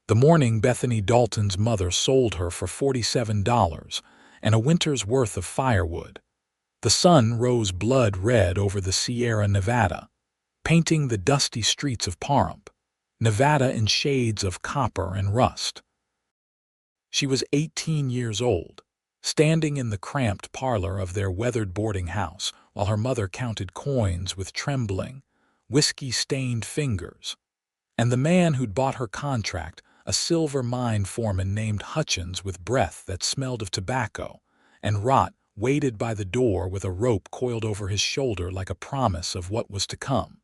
The morning Bethany Dalton's mother sold her for $47 and a winter's worth of firewood. The sun rose blood red over the Sierra Nevada, painting the dusty streets of Pahrump, Nevada in shades of copper and rust. She was 18 years old, standing in the cramped parlor of their weathered boarding house while her mother counted coins with trembling, whiskey-stained fingers. And the man who'd bought her contract, a silver mine foreman named Hutchins with breath that smelled of tobacco and rot, waited by the door with a rope coiled over his shoulder like a promise of what was to come.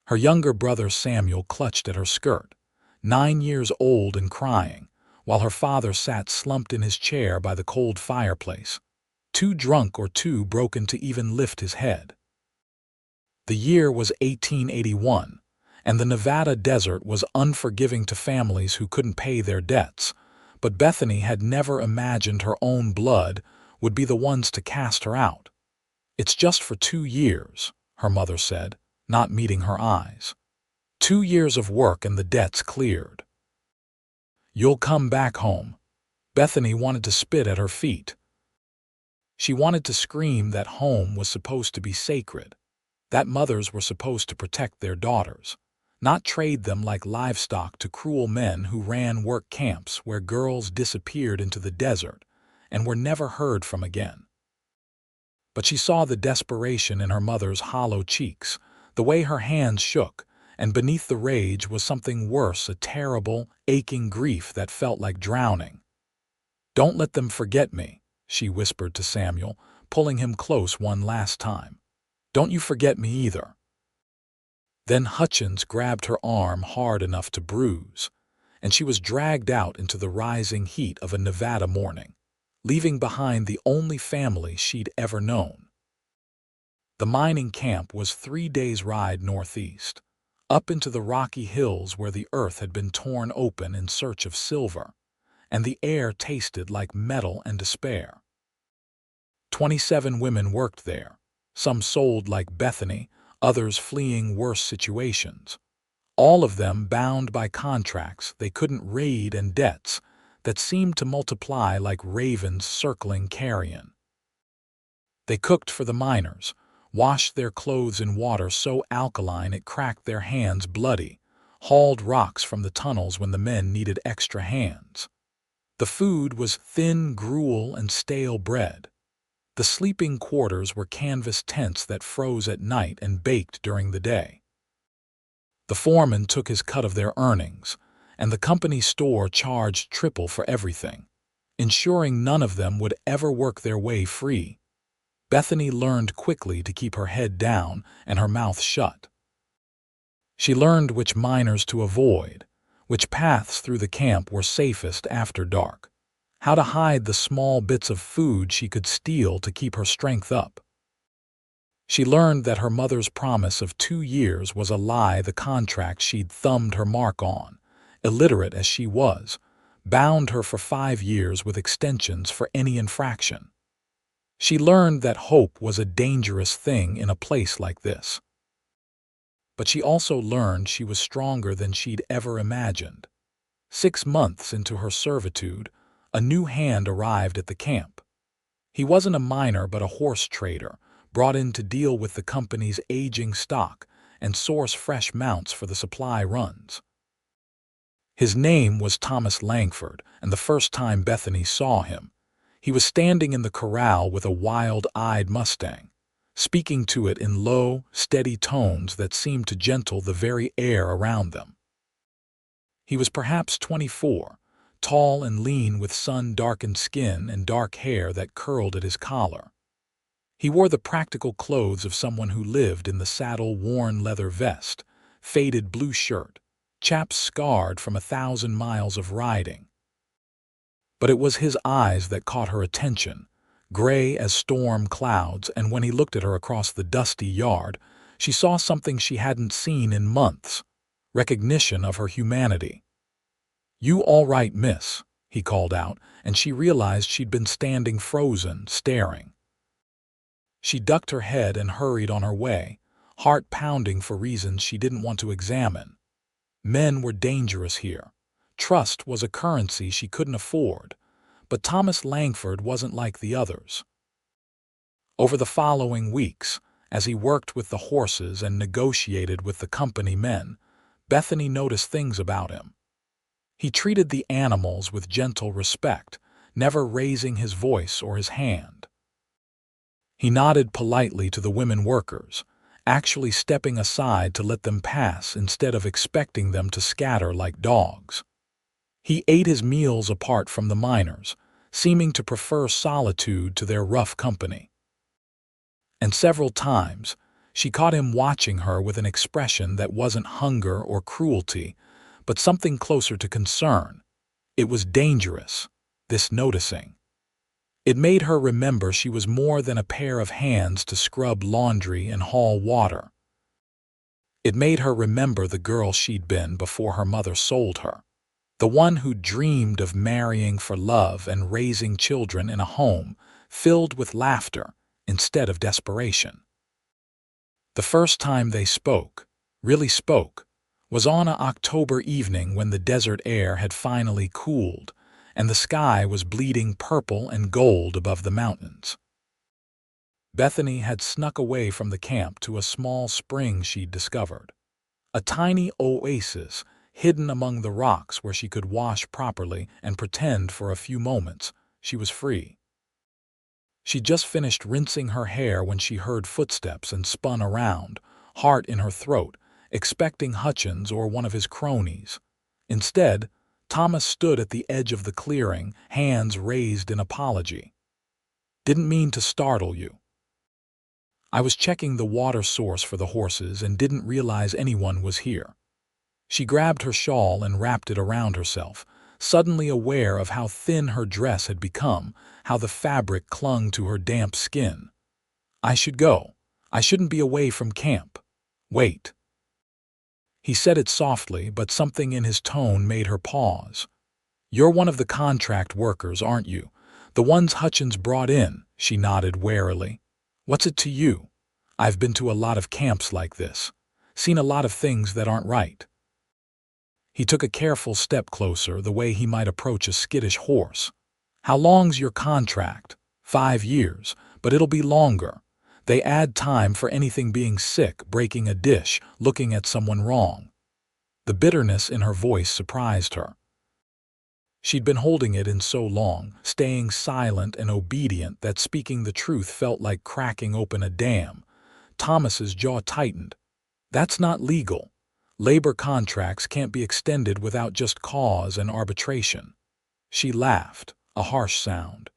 Her younger brother Samuel clutched at her skirt, 9 years old and crying, while her father sat slumped in his chair by the cold fireplace, too drunk or too broken to even lift his head. The year was 1881, and the Nevada desert was unforgiving to families who couldn't pay their debts, but Bethany had never imagined her own blood would be the ones to cast her out. "It's just for 2 years," her mother said, not meeting her eyes. 2 years of work and the debt's cleared. "You'll come back home." Bethany wanted to spit at her feet. She wanted to scream that home was supposed to be sacred, that mothers were supposed to protect their daughters, not trade them like livestock to cruel men who ran work camps where girls disappeared into the desert and were never heard from again. But she saw the desperation in her mother's hollow cheeks, the way her hands shook, and beneath the rage was something worse, a terrible, aching grief that felt like drowning. "Don't let them forget me," she whispered to Samuel, pulling him close one last time. "Don't you forget me either." Then Hutchins grabbed her arm hard enough to bruise, and she was dragged out into the rising heat of a Nevada morning, leaving behind the only family she'd ever known. The mining camp was 3 days' ride northeast, up into the rocky hills where the earth had been torn open in search of silver, and the air tasted like metal and despair. 27 women worked there, some sold like Bethany, others fleeing worse situations, all of them bound by contracts they couldn't read and debts that seemed to multiply like ravens circling carrion. They cooked for the miners, washed their clothes in water so alkaline it cracked their hands bloody, hauled rocks from the tunnels when the men needed extra hands. The food was thin gruel and stale bread. The sleeping quarters were canvas tents that froze at night and baked during the day. The foreman took his cut of their earnings, and the company store charged triple for everything, ensuring none of them would ever work their way free. Bethany learned quickly to keep her head down and her mouth shut. She learned which miners to avoid, which paths through the camp were safest after dark, how to hide the small bits of food she could steal to keep her strength up. She learned that her mother's promise of 2 years was a lie, the contract she'd thumbed her mark on, illiterate as she was, bound her for 5 years with extensions for any infraction. She learned that hope was a dangerous thing in a place like this. But she also learned she was stronger than she'd ever imagined. 6 months into her servitude, a new hand arrived at the camp. He wasn't a miner but a horse trader, brought in to deal with the company's aging stock and source fresh mounts for the supply runs. His name was Thomas Langford, and the first time Bethany saw him, he was standing in the corral with a wild-eyed Mustang, speaking to it in low, steady tones that seemed to gentle the very air around them. He was perhaps 24, tall and lean with sun-darkened skin and dark hair that curled at his collar. He wore the practical clothes of someone who lived in the saddle-worn leather vest, faded blue shirt, chaps scarred from 1,000 miles of riding. But it was his eyes that caught her attention, gray as storm clouds, and when he looked at her across the dusty yard, she saw something she hadn't seen in months, recognition of her humanity. "You all right, miss?" he called out, and she realized she'd been standing frozen, staring. She ducked her head and hurried on her way, heart pounding for reasons she didn't want to examine. Men were dangerous here, Trust was a currency she couldn't afford, but Thomas Langford wasn't like the others. Over the following weeks, as he worked with the horses and negotiated with the company men, Bethany noticed things about him. He treated the animals with gentle respect, never raising his voice or his hand. He nodded politely to the women workers, actually stepping aside to let them pass instead of expecting them to scatter like dogs. He ate his meals apart from the miners, seeming to prefer solitude to their rough company. And several times, she caught him watching her with an expression that wasn't hunger or cruelty, but something closer to concern. It was dangerous, this noticing. It made her remember she was more than a pair of hands to scrub laundry and haul water. It made her remember the girl she'd been before her mother sold her, the one who dreamed of marrying for love and raising children in a home filled with laughter instead of desperation. The first time they spoke, really spoke, was on an October evening when the desert air had finally cooled and the sky was bleeding purple and gold above the mountains. Bethany had snuck away from the camp to a small spring she'd discovered, a tiny oasis hidden among the rocks where she could wash properly and pretend for a few moments she was free. She'd just finished rinsing her hair when she heard footsteps and spun around, heart in her throat, expecting Hutchins or one of his cronies. Instead, Thomas stood at the edge of the clearing, hands raised in apology. "Didn't mean to startle you. I was checking the water source for the horses and didn't realize anyone was here." She grabbed her shawl and wrapped it around herself, suddenly aware of how thin her dress had become, how the fabric clung to her damp skin. "I should go. I shouldn't be away from camp. Wait." He said it softly, but something in his tone made her pause. "You're one of the contract workers, aren't you? The ones Hutchins brought in," she nodded warily. "What's it to you? I've been to a lot of camps like this, seen a lot of things that aren't right." He took a careful step closer, the way he might approach a skittish horse. "How long's your contract?" 5 years, but it'll be longer. They add time for anything being sick, breaking a dish, looking at someone wrong." The bitterness in her voice surprised her. She'd been holding it in so long, staying silent and obedient, that speaking the truth felt like cracking open a dam. Thomas's jaw tightened. "That's not legal. Labor contracts can't be extended without just cause and arbitration." She laughed, a harsh sound.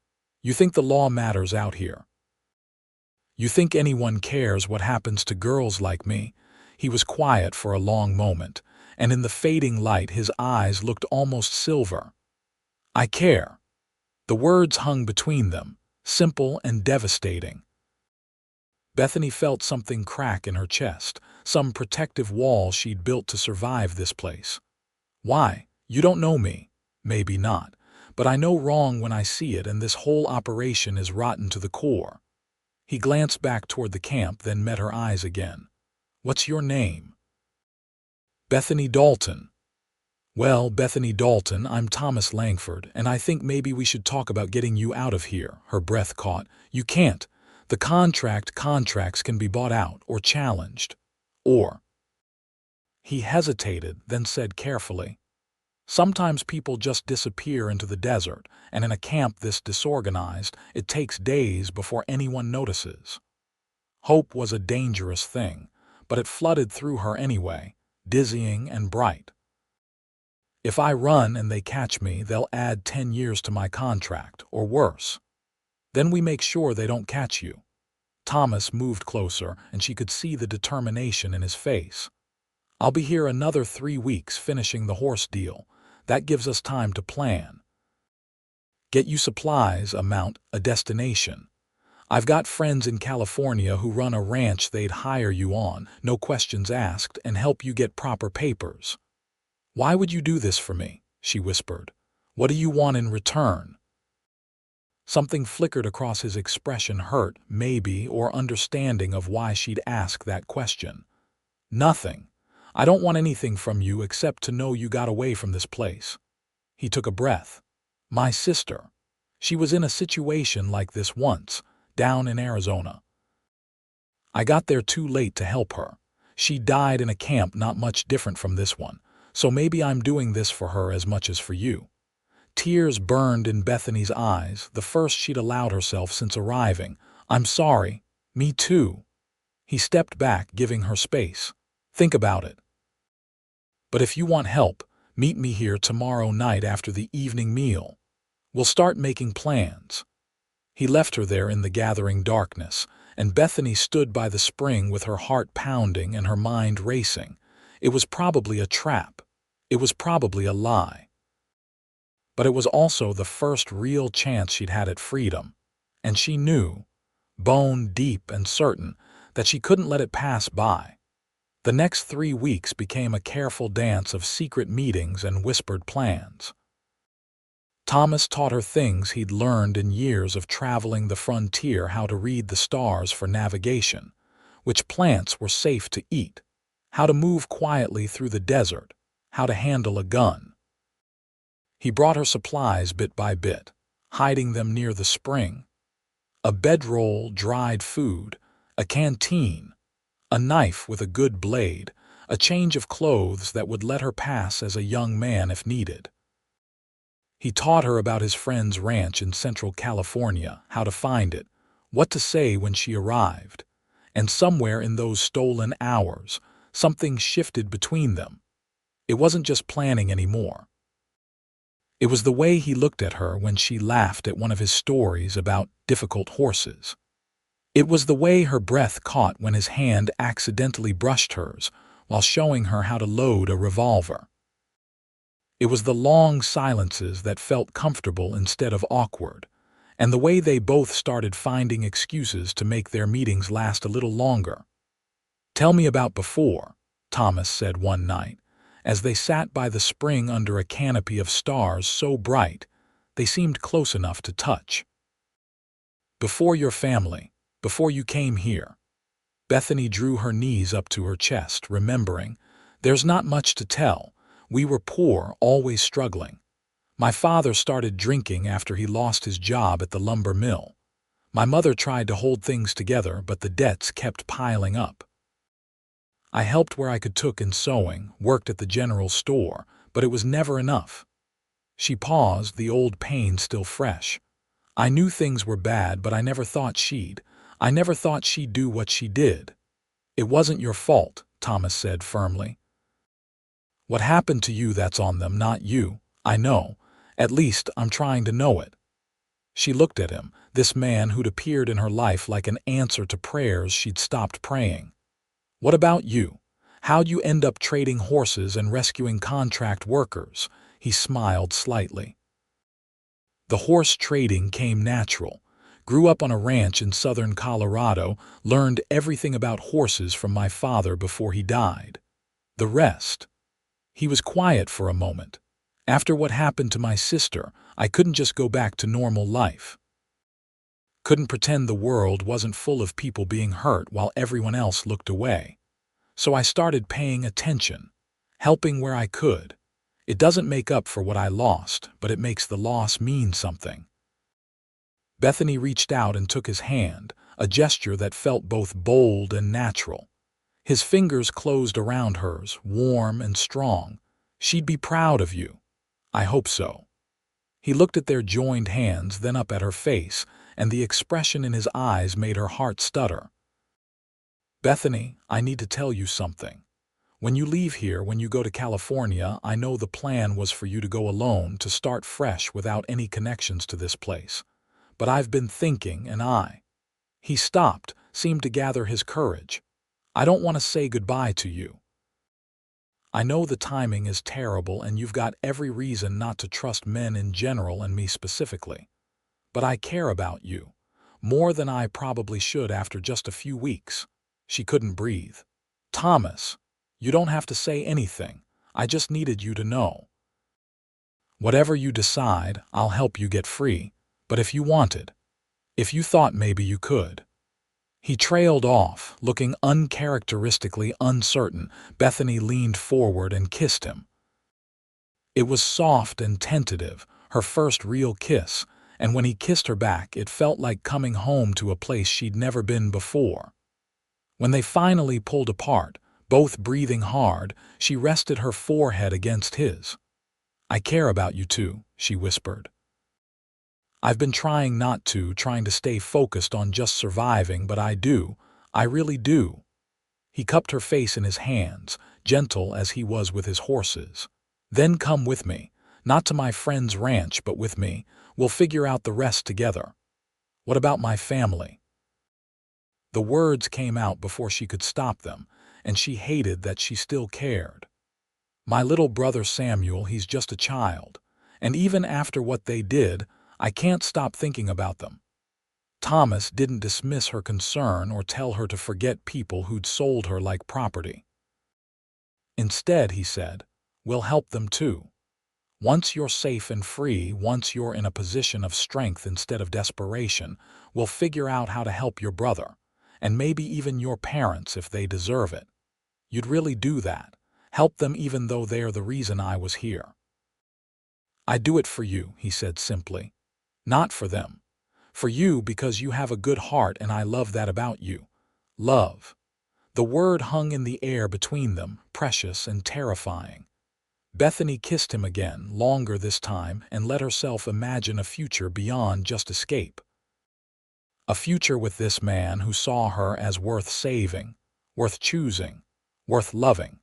"You think the law matters out here? You think anyone cares what happens to girls like me?" He was quiet for a long moment, and in the fading light his eyes looked almost silver. "I care." The words hung between them, simple and devastating. Bethany felt something crack in her chest, some protective wall she'd built to survive this place. "Why? You don't know me." "Maybe not, but I know wrong when I see it, and this whole operation is rotten to the core." He glanced back toward the camp, then met her eyes again. "What's your name?" "Bethany Dalton." "Well, Bethany Dalton, I'm Thomas Langford, and I think maybe we should talk about getting you out of here." Her breath caught. "You can't. The contracts can be bought out or challenged. Or—" He hesitated, then said carefully, "Sometimes people just disappear into the desert, and in a camp this disorganized, it takes days before anyone notices." Hope was a dangerous thing, but it flooded through her anyway, dizzying and bright. "If I run and they catch me, they'll add 10 years to my contract, or worse. Then we make sure they don't catch you." Thomas moved closer, and she could see the determination in his face. "I'll be here another 3 weeks finishing the horse deal. That gives us time to plan. Get you supplies, a mount, a destination. I've got friends in California who run a ranch they'd hire you on, no questions asked, and help you get proper papers." "Why would you do this for me?" she whispered. "What do you want in return?" Something flickered across his expression, hurt, maybe, or understanding of why she'd ask that question. "Nothing. I don't want anything from you except to know you got away from this place." He took a breath. My sister. She was in a situation like this once, down in Arizona. I got there too late to help her. She died in a camp not much different from this one, so maybe I'm doing this for her as much as for you. Tears burned in Bethany's eyes, the first she'd allowed herself since arriving. I'm sorry. Me too. He stepped back, giving her space. Think about it. But if you want help, meet me here tomorrow night after the evening meal. We'll start making plans. He left her there in the gathering darkness, and Bethany stood by the spring with her heart pounding and her mind racing. It was probably a trap. It was probably a lie. But it was also the first real chance she'd had at freedom. And she knew, bone deep and certain, that she couldn't let it pass by. The next 3 weeks became a careful dance of secret meetings and whispered plans. Thomas taught her things he'd learned in years of traveling the frontier: how to read the stars for navigation, which plants were safe to eat, how to move quietly through the desert, how to handle a gun. He brought her supplies bit by bit, hiding them near the spring. A bedroll, dried food, a canteen, a knife with a good blade, a change of clothes that would let her pass as a young man if needed. He taught her about his friend's ranch in Central California, how to find it, what to say when she arrived. And somewhere in those stolen hours, something shifted between them. It wasn't just planning anymore. It was the way he looked at her when she laughed at one of his stories about difficult horses. It was the way her breath caught when his hand accidentally brushed hers while showing her how to load a revolver. It was the long silences that felt comfortable instead of awkward, and the way they both started finding excuses to make their meetings last a little longer. "Tell me about before," Thomas said one night, as they sat by the spring under a canopy of stars so bright they seemed close enough to touch. "Before your family, before you came here." Bethany drew her knees up to her chest, remembering. "There's not much to tell. We were poor, always struggling. My father started drinking after he lost his job at the lumber mill. My mother tried to hold things together, but the debts kept piling up. I helped where I could in sewing, worked at the general store, but it was never enough." She paused, the old pain still fresh. "I knew things were bad, but I never thought she'd do what she did." "It wasn't your fault," Thomas said firmly. "What happened to you, that's on them, not you. I know. At least I'm trying to know it." She looked at him, this man who'd appeared in her life like an answer to prayers she'd stopped praying. "What about you? How'd you end up trading horses and rescuing contract workers?" He smiled slightly. "The horse trading came natural. Grew up on a ranch in southern Colorado, learned everything about horses from my father before he died. The rest." He was quiet for a moment. "After what happened to my sister, I couldn't just go back to normal life. Couldn't pretend the world wasn't full of people being hurt while everyone else looked away. So I started paying attention, helping where I could. It doesn't make up for what I lost, but it makes the loss mean something." Bethany reached out and took his hand, a gesture that felt both bold and natural. His fingers closed around hers, warm and strong. "She'd be proud of you." "I hope so." He looked at their joined hands, then up at her face, and the expression in his eyes made her heart stutter. "Bethany, I need to tell you something. When you leave here, when you go to California, I know the plan was for you to go alone, to start fresh without any connections to this place. But I've been thinking, and He stopped, seemed to gather his courage. "I don't want to say goodbye to you. I know the timing is terrible and you've got every reason not to trust men in general and me specifically. But I care about you, more than I probably should after just a few weeks." She couldn't breathe. "Thomas, you don't have to say anything. I just needed you to know. Whatever you decide, I'll help you get free. But if you wanted, if you thought maybe you could." He trailed off, looking uncharacteristically uncertain. Bethany leaned forward and kissed him. It was soft and tentative, her first real kiss, and when he kissed her back, it felt like coming home to a place she'd never been before. When they finally pulled apart, both breathing hard, she rested her forehead against his. "I care about you too," she whispered. "I've been trying not to, trying to stay focused on just surviving, but I do. I really do." He cupped her face in his hands, gentle as he was with his horses. "Then come with me. Not to my friend's ranch, but with me. We'll figure out the rest together." "What about my family?" The words came out before she could stop them, and she hated that she still cared. "My little brother Samuel, he's just a child. And even after what they did, I can't stop thinking about them." Thomas didn't dismiss her concern or tell her to forget people who'd sold her like property. Instead, he said, "We'll help them too. Once you're safe and free, once you're in a position of strength instead of desperation, we'll figure out how to help your brother, and maybe even your parents if they deserve it. You'd really do that. Help them even though they're the reason I was here." "I do it for you," he said simply. "Not for them. For you because you have a good heart and I love that about you. Love." The word hung in the air between them, precious and terrifying. Bethany kissed him again, longer this time, and let herself imagine a future beyond just escape. A future with this man who saw her as worth saving, worth choosing, worth loving.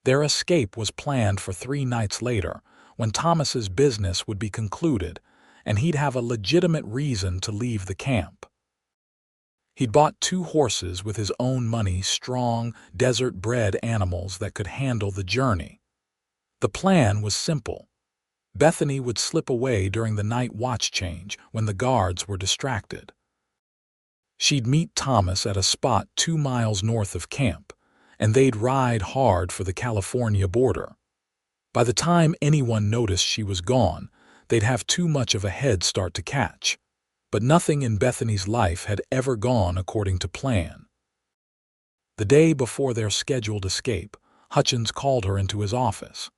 Their escape was planned for 3 nights later, when Thomas's business would be concluded, and he'd have a legitimate reason to leave the camp. He'd bought 2 horses with his own money, strong, desert-bred animals that could handle the journey. The plan was simple. Bethany would slip away during the night watch change when the guards were distracted. She'd meet Thomas at a spot 2 miles north of camp, and they'd ride hard for the California border. By the time anyone noticed she was gone, they'd have too much of a head start to catch. But nothing in Bethany's life had ever gone according to plan. The day before their scheduled escape, Hutchins called her into his office.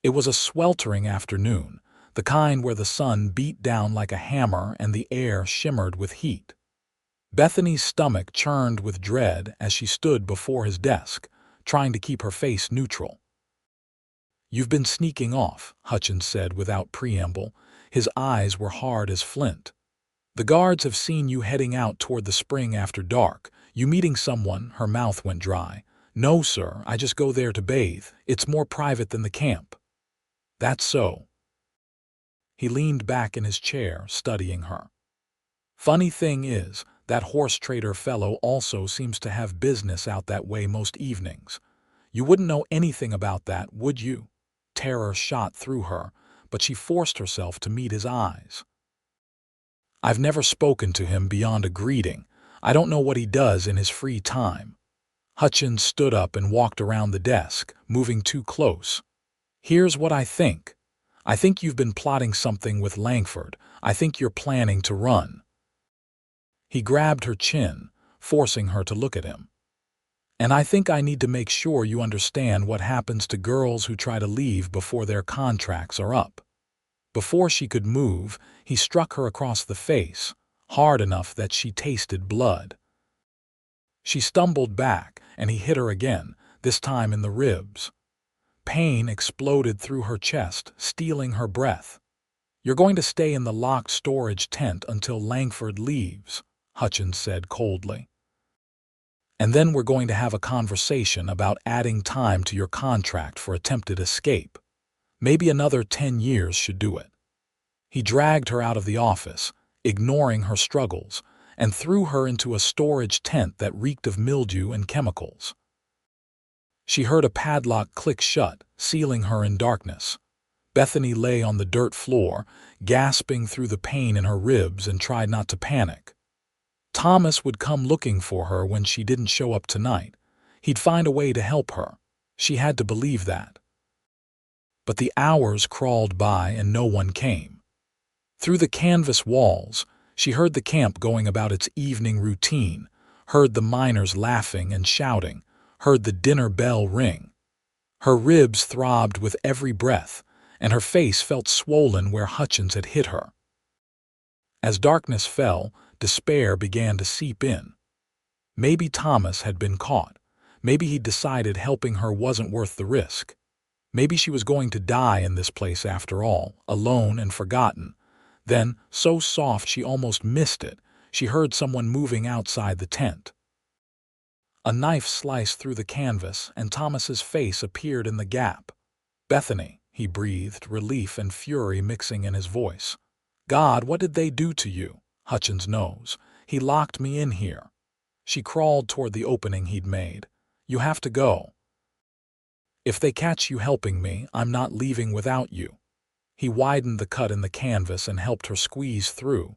It was a sweltering afternoon, the kind where the sun beat down like a hammer and the air shimmered with heat. Bethany's stomach churned with dread as she stood before his desk, trying to keep her face neutral. "You've been sneaking off," Hutchins said without preamble. His eyes were hard as flint. "The guards have seen you heading out toward the spring after dark. You meeting someone?" Her mouth went dry. "No, sir, I just go there to bathe. It's more private than the camp." "That's so." He leaned back in his chair, studying her. "Funny thing is, that horse trader fellow also seems to have business out that way most evenings. You wouldn't know anything about that, would you?" Terror shot through her, but she forced herself to meet his eyes. "I've never spoken to him beyond a greeting. I don't know what he does in his free time." Hutchins stood up and walked around the desk, moving too close. "Here's what I think. I think you've been plotting something with Langford. I think you're planning to run." He grabbed her chin, forcing her to look at him. "And I think I need to make sure you understand what happens to girls who try to leave before their contracts are up." Before she could move, he struck her across the face, hard enough that she tasted blood. She stumbled back, and he hit her again, this time in the ribs. Pain exploded through her chest, stealing her breath. "You're going to stay in the locked storage tent until Langford leaves," Hutchins said coldly. "And then we're going to have a conversation about adding time to your contract for attempted escape. Maybe another 10 years should do it." He dragged her out of the office, ignoring her struggles, and threw her into a storage tent that reeked of mildew and chemicals. She heard a padlock click shut, sealing her in darkness. Bethany lay on the dirt floor, gasping through the pain in her ribs, and tried not to panic. Thomas would come looking for her when she didn't show up tonight. He'd find a way to help her. She had to believe that. But the hours crawled by and no one came. Through the canvas walls, she heard the camp going about its evening routine, heard the miners laughing and shouting, heard the dinner bell ring. Her ribs throbbed with every breath, and her face felt swollen where Hutchins had hit her. As darkness fell, despair began to seep in. Maybe Thomas had been caught. Maybe he'd decided helping her wasn't worth the risk. Maybe she was going to die in this place after all, alone and forgotten. Then, so soft she almost missed it, she heard someone moving outside the tent. A knife sliced through the canvas, and Thomas's face appeared in the gap. "Bethany," he breathed, relief and fury mixing in his voice. "God, what did they do to you?" "Hutchins knows. He locked me in here." She crawled toward the opening he'd made. "You have to go. If they catch you helping me, I'm not leaving without you." He widened the cut in the canvas and helped her squeeze through.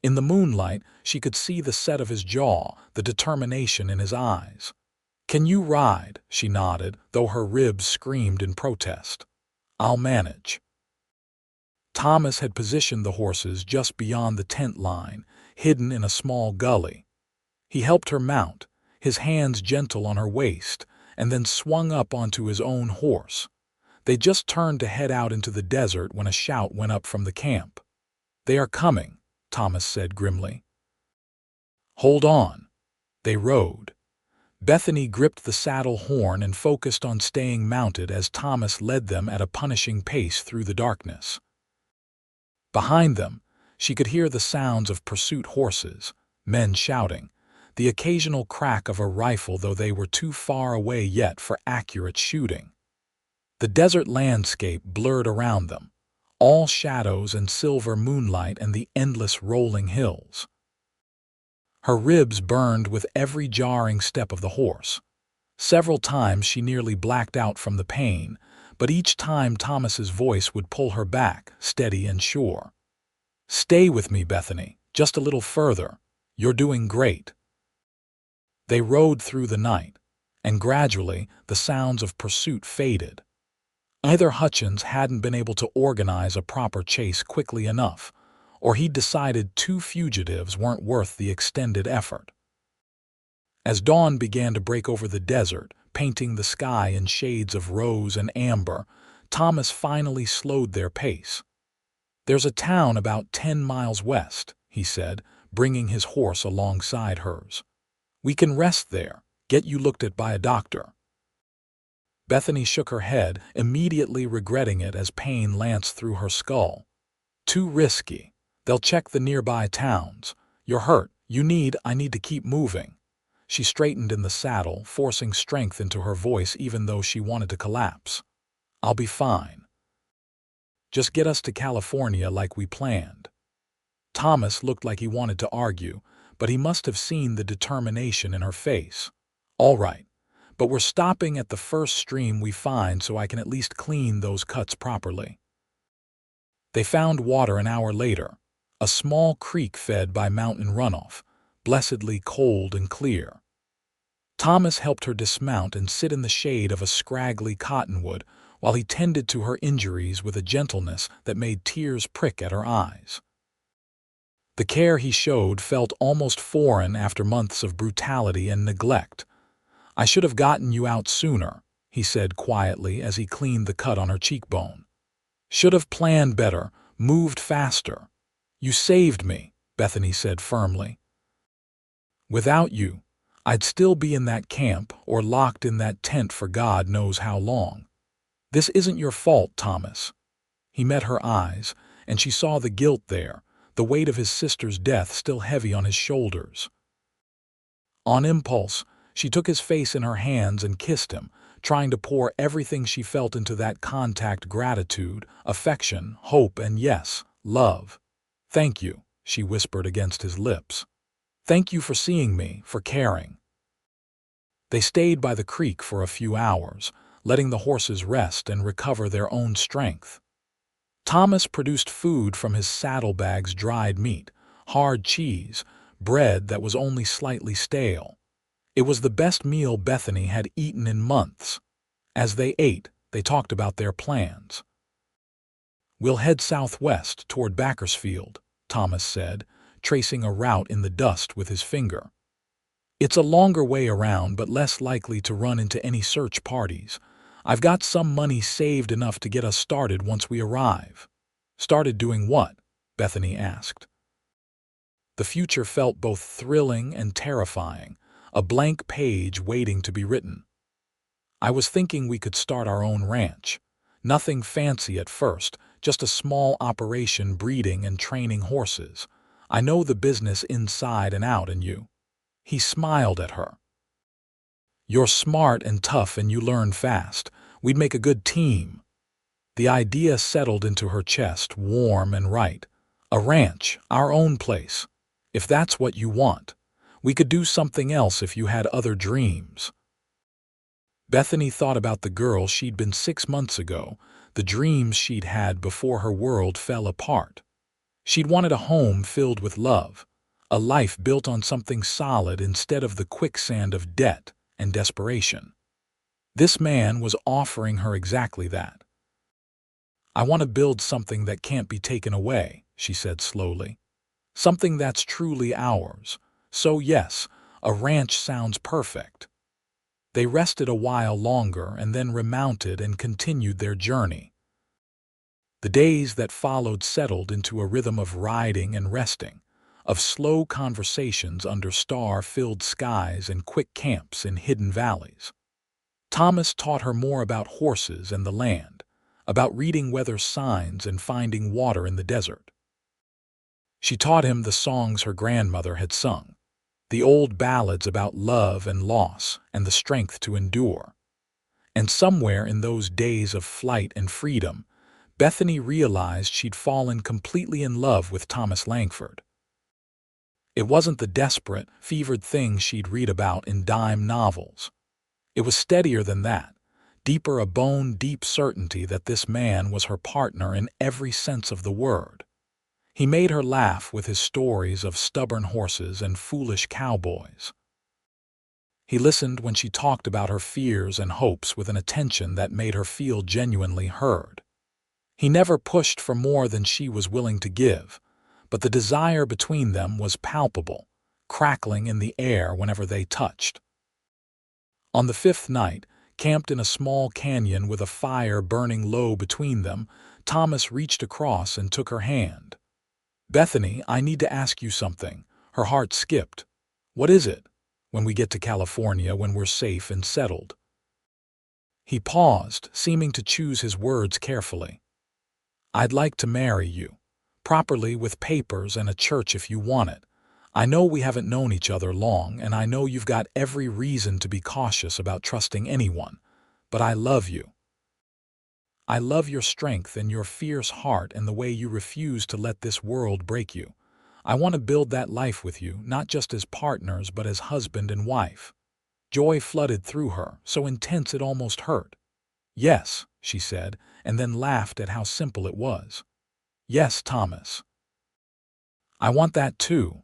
In the moonlight, she could see the set of his jaw, the determination in his eyes. "Can you ride?" she nodded, though her ribs screamed in protest. "I'll manage." Thomas had positioned the horses just beyond the tent line, hidden in a small gully. He helped her mount, his hands gentle on her waist, and then swung up onto his own horse. They just turned to head out into the desert when a shout went up from the camp. "They are coming," Thomas said grimly. "Hold on." They rode. Bethany gripped the saddle horn and focused on staying mounted as Thomas led them at a punishing pace through the darkness. Behind them, she could hear the sounds of pursuit horses, men shouting, the occasional crack of a rifle, though they were too far away yet for accurate shooting. The desert landscape blurred around them, all shadows and silver moonlight and the endless rolling hills. Her ribs burned with every jarring step of the horse. Several times she nearly blacked out from the pain, but each time Thomas's voice would pull her back, steady and sure. "Stay with me, Bethany, just a little further. You're doing great." They rode through the night, and gradually the sounds of pursuit faded. Either Hutchins hadn't been able to organize a proper chase quickly enough, or he'd decided two fugitives weren't worth the extended effort. As dawn began to break over the desert, painting the sky in shades of rose and amber, Thomas finally slowed their pace. "There's a town about 10 miles west," he said, bringing his horse alongside hers. "We can rest there, get you looked at by a doctor." Bethany shook her head, immediately regretting it as pain lanced through her skull. "Too risky. They'll check the nearby towns. You're hurt. I need to keep moving." She straightened in the saddle, forcing strength into her voice even though she wanted to collapse. "I'll be fine. Just get us to California like we planned." Thomas looked like he wanted to argue, but he must have seen the determination in her face. "All right, but we're stopping at the first stream we find so I can at least clean those cuts properly." They found water an hour later, a small creek fed by mountain runoff, blessedly cold and clear. Thomas helped her dismount and sit in the shade of a scraggly cottonwood while he tended to her injuries with a gentleness that made tears prick at her eyes. The care he showed felt almost foreign after months of brutality and neglect. "I should have gotten you out sooner," he said quietly as he cleaned the cut on her cheekbone. "Should have planned better, moved faster." "You saved me," Bethany said firmly. "Without you, I'd still be in that camp or locked in that tent for God knows how long. This isn't your fault, Thomas." He met her eyes, and she saw the guilt there, the weight of his sister's death still heavy on his shoulders. On impulse, she took his face in her hands and kissed him, trying to pour everything she felt into that contact: gratitude, affection, hope, and yes, love. "Thank you," she whispered against his lips. "Thank you for seeing me, for caring." They stayed by the creek for a few hours, letting the horses rest and recover their own strength. Thomas produced food from his saddlebags: dried meat, hard cheese, bread that was only slightly stale. It was the best meal Bethany had eaten in months. As they ate, they talked about their plans. "We'll head southwest toward Bakersfield," Thomas said, tracing a route in the dust with his finger. "It's a longer way around but less likely to run into any search parties. I've got some money saved enough to get us started once we arrive." "Started doing what?" Bethany asked. The future felt both thrilling and terrifying, a blank page waiting to be written. "I was thinking we could start our own ranch. Nothing fancy at first, just a small operation breeding and training horses. I know the business inside and out, and you." He smiled at her. "You're smart and tough and you learn fast. We'd make a good team." The idea settled into her chest, warm and right. "A ranch, our own place. If that's what you want. We could do something else if you had other dreams." Bethany thought about the girl she'd been 6 months ago, the dreams she'd had before her world fell apart. She'd wanted a home filled with love, a life built on something solid instead of the quicksand of debt and desperation. This man was offering her exactly that. "I want to build something that can't be taken away," she said slowly. "Something that's truly ours. So yes, a ranch sounds perfect." They rested a while longer and then remounted and continued their journey. The days that followed settled into a rhythm of riding and resting, of slow conversations under star-filled skies and quick camps in hidden valleys. Thomas taught her more about horses and the land, about reading weather signs and finding water in the desert. She taught him the songs her grandmother had sung, the old ballads about love and loss and the strength to endure. And somewhere in those days of flight and freedom, Bethany realized she'd fallen completely in love with Thomas Langford. It wasn't the desperate, fevered thing she'd read about in dime novels. It was steadier than that, deeper, a bone-deep certainty that this man was her partner in every sense of the word. He made her laugh with his stories of stubborn horses and foolish cowboys. He listened when she talked about her fears and hopes with an attention that made her feel genuinely heard. He never pushed for more than she was willing to give, but the desire between them was palpable, crackling in the air whenever they touched. On the 5th night, camped in a small canyon with a fire burning low between them, Thomas reached across and took her hand. "Bethany, I need to ask you something." Her heart skipped. "What is it?" "When we get to California, when we're safe and settled." He paused, seeming to choose his words carefully. "I'd like to marry you. Properly, with papers and a church if you want it. I know we haven't known each other long, and I know you've got every reason to be cautious about trusting anyone, but I love you. I love your strength and your fierce heart and the way you refuse to let this world break you. I want to build that life with you, not just as partners but as husband and wife." Joy flooded through her, so intense it almost hurt. "Yes," she said, and then laughed at how simple it was. "Yes, Thomas. I want that too.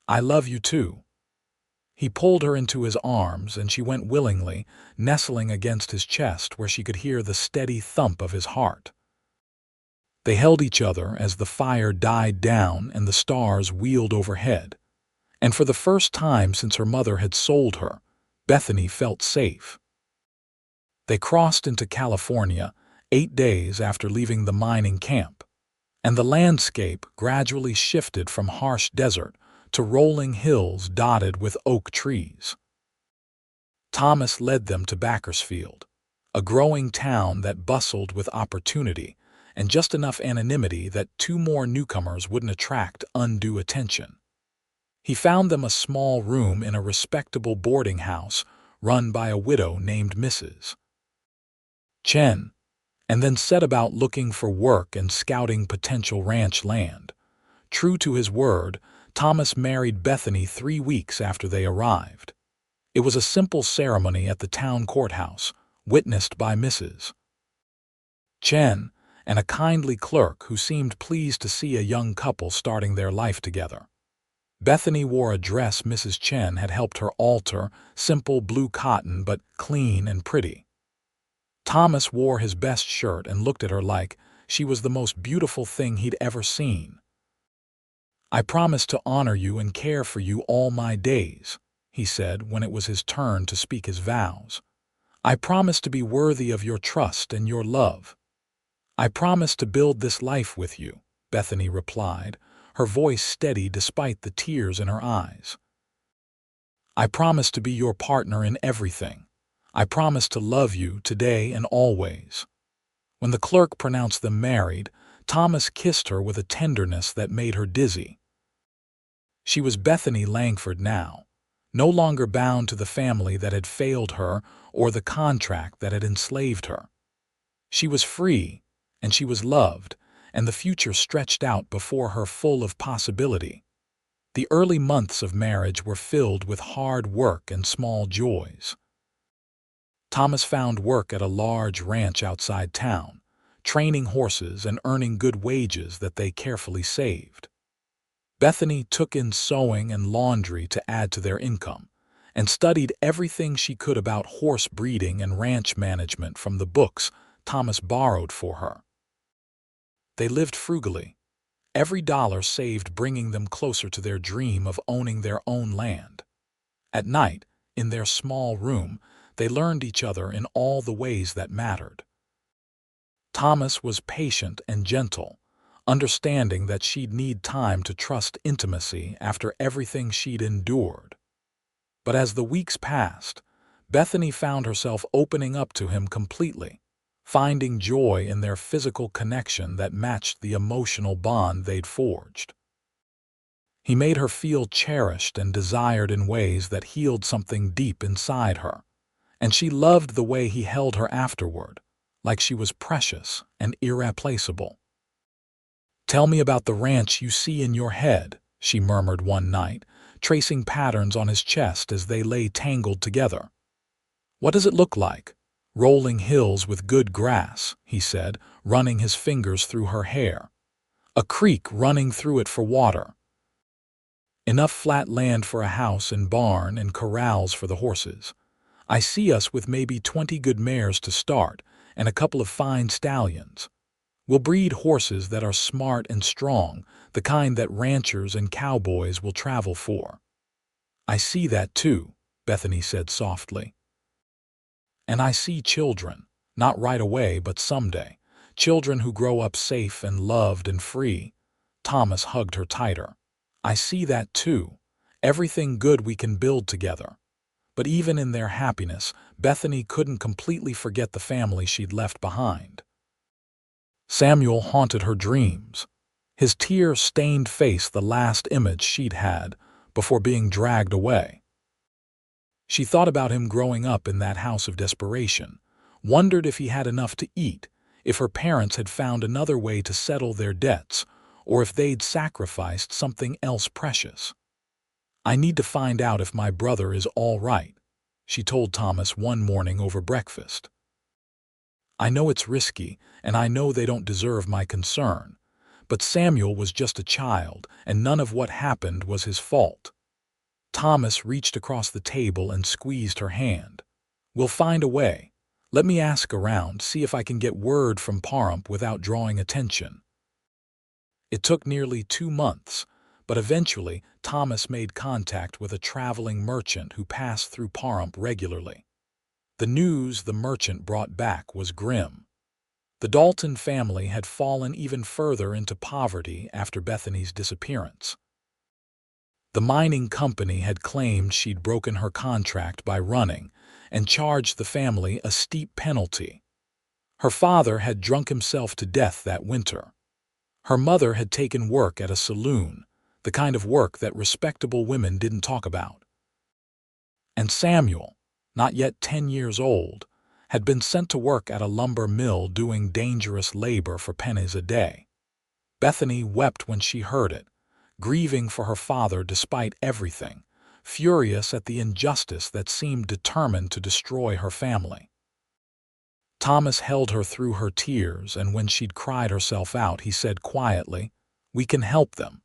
I love you too." He pulled her into his arms, and she went willingly, nestling against his chest where she could hear the steady thump of his heart. They held each other as the fire died down and the stars wheeled overhead. And for the first time since her mother had sold her, Bethany felt safe. They crossed into California 8 days after leaving the mining camp, and the landscape gradually shifted from harsh desert to rolling hills dotted with oak trees. Thomas led them to Bakersfield, a growing town that bustled with opportunity and just enough anonymity that 2 more newcomers wouldn't attract undue attention. He found them a small room in a respectable boarding house run by a widow named Mrs. Chen, and then set about looking for work and scouting potential ranch land. True to his word, Thomas married Bethany 3 weeks after they arrived. It was a simple ceremony at the town courthouse, witnessed by Mrs. Chen and a kindly clerk who seemed pleased to see a young couple starting their life together. Bethany wore a dress Mrs. Chen had helped her alter, simple blue cotton but clean and pretty. Thomas wore his best shirt and looked at her like she was the most beautiful thing he'd ever seen. "I promise to honor you and care for you all my days," he said when it was his turn to speak his vows. I promise to be worthy of your trust and your love. I promise to build this life with you, Bethany replied, her voice steady despite the tears in her eyes. I promise to be your partner in everything. I promise to love you today and always. When the clerk pronounced them married, Thomas kissed her with a tenderness that made her dizzy. She was Bethany Langford now, no longer bound to the family that had failed her or the contract that had enslaved her. She was free, and she was loved, and the future stretched out before her full of possibility. The early months of marriage were filled with hard work and small joys. Thomas found work at a large ranch outside town, training horses and earning good wages that they carefully saved. Bethany took in sewing and laundry to add to their income, and studied everything she could about horse breeding and ranch management from the books Thomas borrowed for her. They lived frugally, every dollar saved bringing them closer to their dream of owning their own land. At night, in their small room, they learned each other in all the ways that mattered. Thomas was patient and gentle, understanding that she'd need time to trust intimacy after everything she'd endured. But as the weeks passed, Bethany found herself opening up to him completely, finding joy in their physical connection that matched the emotional bond they'd forged. He made her feel cherished and desired in ways that healed something deep inside her, and she loved the way he held her afterward, like she was precious and irreplaceable. "Tell me about the ranch you see in your head," she murmured one night, tracing patterns on his chest as they lay tangled together. "What does it look like?" "Rolling hills with good grass," he said, running his fingers through her hair. "A creek running through it for water. Enough flat land for a house and barn and corrals for the horses. I see us with maybe 20 good mares to start and a couple of fine stallions. We'll breed horses that are smart and strong, the kind that ranchers and cowboys will travel for." "I see that too," Bethany said softly. "And I see children, not right away but someday, children who grow up safe and loved and free." Thomas hugged her tighter. "I see that too, everything good we can build together." But even in their happiness, Bethany couldn't completely forget the family she'd left behind. Samuel haunted her dreams, his tear-stained face the last image she'd had before being dragged away. She thought about him growing up in that house of desperation, wondered if he had enough to eat, if her parents had found another way to settle their debts, or if they'd sacrificed something else precious. "I need to find out if my brother is all right," she told Thomas one morning over breakfast. "I know it's risky, and I know they don't deserve my concern, but Samuel was just a child, and none of what happened was his fault." Thomas reached across the table and squeezed her hand. "We'll find a way. Let me ask around, see if I can get word from Pahrump without drawing attention." It took nearly 2 months, but eventually Thomas made contact with a traveling merchant who passed through Pahrump regularly. The news the merchant brought back was grim. The Dalton family had fallen even further into poverty after Bethany's disappearance. The mining company had claimed she'd broken her contract by running and charged the family a steep penalty. Her father had drunk himself to death that winter. Her mother had taken work at a saloon, the kind of work that respectable women didn't talk about. And Samuel, not yet 10 years old, had been sent to work at a lumber mill doing dangerous labor for pennies a day. Bethany wept when she heard it, grieving for her father despite everything, furious at the injustice that seemed determined to destroy her family. Thomas held her through her tears, and when she'd cried herself out, he said quietly, "We can help them.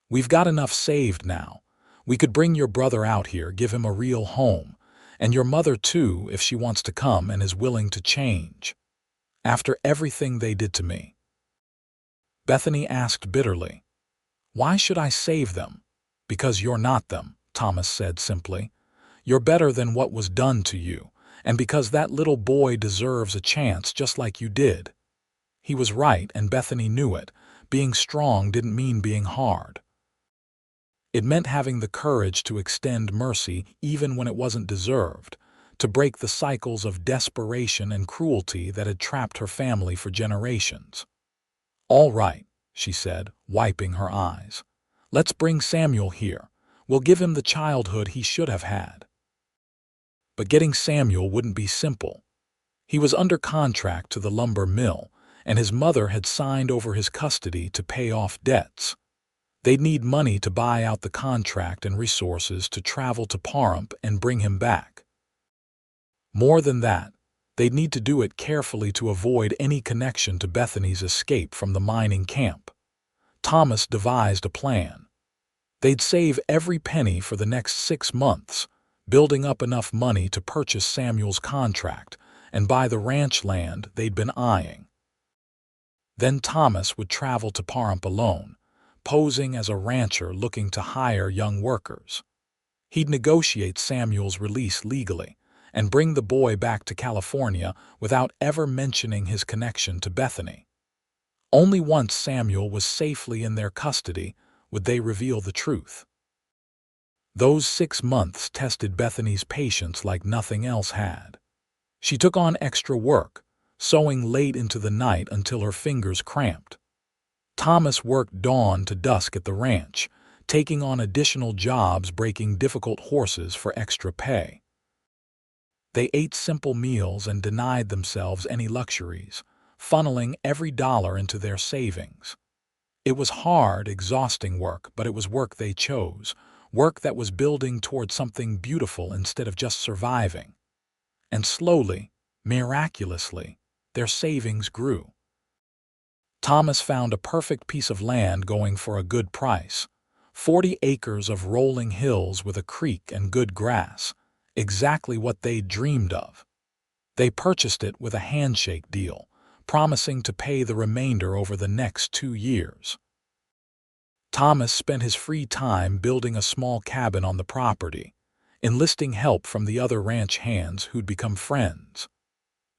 We've got enough saved now. We could bring your brother out here, give him a real home, and your mother too if she wants to come and is willing to change. After everything they did to me." Bethany asked bitterly, "Why should I save them?" "Because you're not them," Thomas said simply. "You're better than what was done to you, and because that little boy deserves a chance just like you did." He was right, and Bethany knew it. Being strong didn't mean being hard. It meant having the courage to extend mercy even when it wasn't deserved, to break the cycles of desperation and cruelty that had trapped her family for generations. "All right," she said, wiping her eyes. "Let's bring Samuel here. We'll give him the childhood he should have had." But getting Samuel wouldn't be simple. He was under contract to the lumber mill, and his mother had signed over his custody to pay off debts. They'd need money to buy out the contract and resources to travel to Pahrump and bring him back. More than that, they'd need to do it carefully to avoid any connection to Bethany's escape from the mining camp. Thomas devised a plan. They'd save every penny for the next 6 months, building up enough money to purchase Samuel's contract and buy the ranch land they'd been eyeing. Then Thomas would travel to Pahrump alone, posing as a rancher looking to hire young workers. He'd negotiate Samuel's release legally and bring the boy back to California without ever mentioning his connection to Bethany. Only once Samuel was safely in their custody would they reveal the truth. Those 6 months tested Bethany's patience like nothing else had. She took on extra work, sewing late into the night until her fingers cramped. Thomas worked dawn to dusk at the ranch, taking on additional jobs breaking difficult horses for extra pay. They ate simple meals and denied themselves any luxuries, funneling every dollar into their savings. It was hard, exhausting work, but it was work they chose, work that was building toward something beautiful instead of just surviving. And slowly, miraculously, their savings grew. Thomas found a perfect piece of land going for a good price, 40 acres of rolling hills with a creek and good grass, exactly what they'd dreamed of. They purchased it with a handshake deal, promising to pay the remainder over the next 2 years. Thomas spent his free time building a small cabin on the property, enlisting help from the other ranch hands who'd become friends.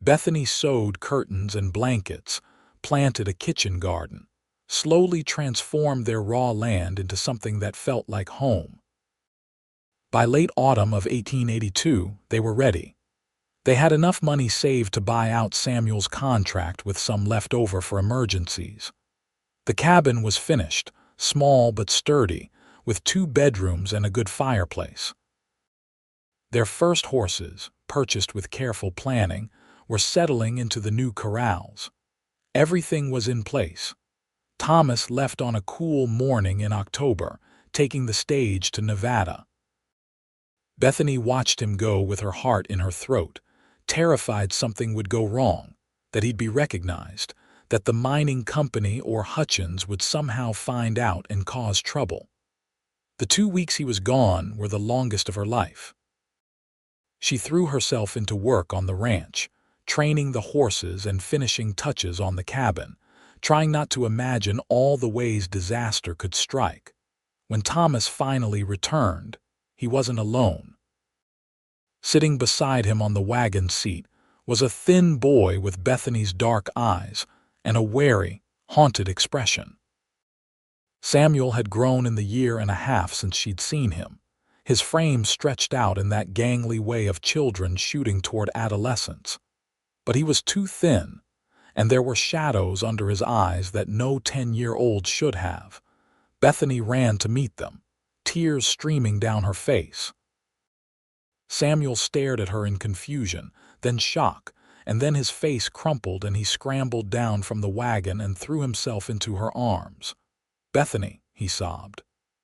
Bethany sewed curtains and blankets, planted a kitchen garden, slowly transformed their raw land into something that felt like home. By late autumn of 1882, they were ready. They had enough money saved to buy out Samuel's contract with some left over for emergencies. The cabin was finished, small but sturdy, with 2 bedrooms and a good fireplace. Their first horses, purchased with careful planning, were settling into the new corrals. Everything was in place. Thomas left on a cool morning in October, taking the stage to Nevada. Bethany watched him go with her heart in her throat, terrified something would go wrong, that he'd be recognized, that the mining company or Hutchins would somehow find out and cause trouble. The 2 weeks he was gone were the longest of her life. She threw herself into work on the ranch, training the horses and finishing touches on the cabin, trying not to imagine all the ways disaster could strike. When Thomas finally returned, he wasn't alone. Sitting beside him on the wagon seat was a thin boy with Bethany's dark eyes and a wary, haunted expression. Samuel had grown in the year and a half since she'd seen him, his frame stretched out in that gangly way of children shooting toward adolescence. But he was too thin, and there were shadows under his eyes that no 10-year-old should have. Bethany ran to meet them, tears streaming down her face. Samuel stared at her in confusion, then shock, and then his face crumpled and he scrambled down from the wagon and threw himself into her arms. "Bethany," he sobbed,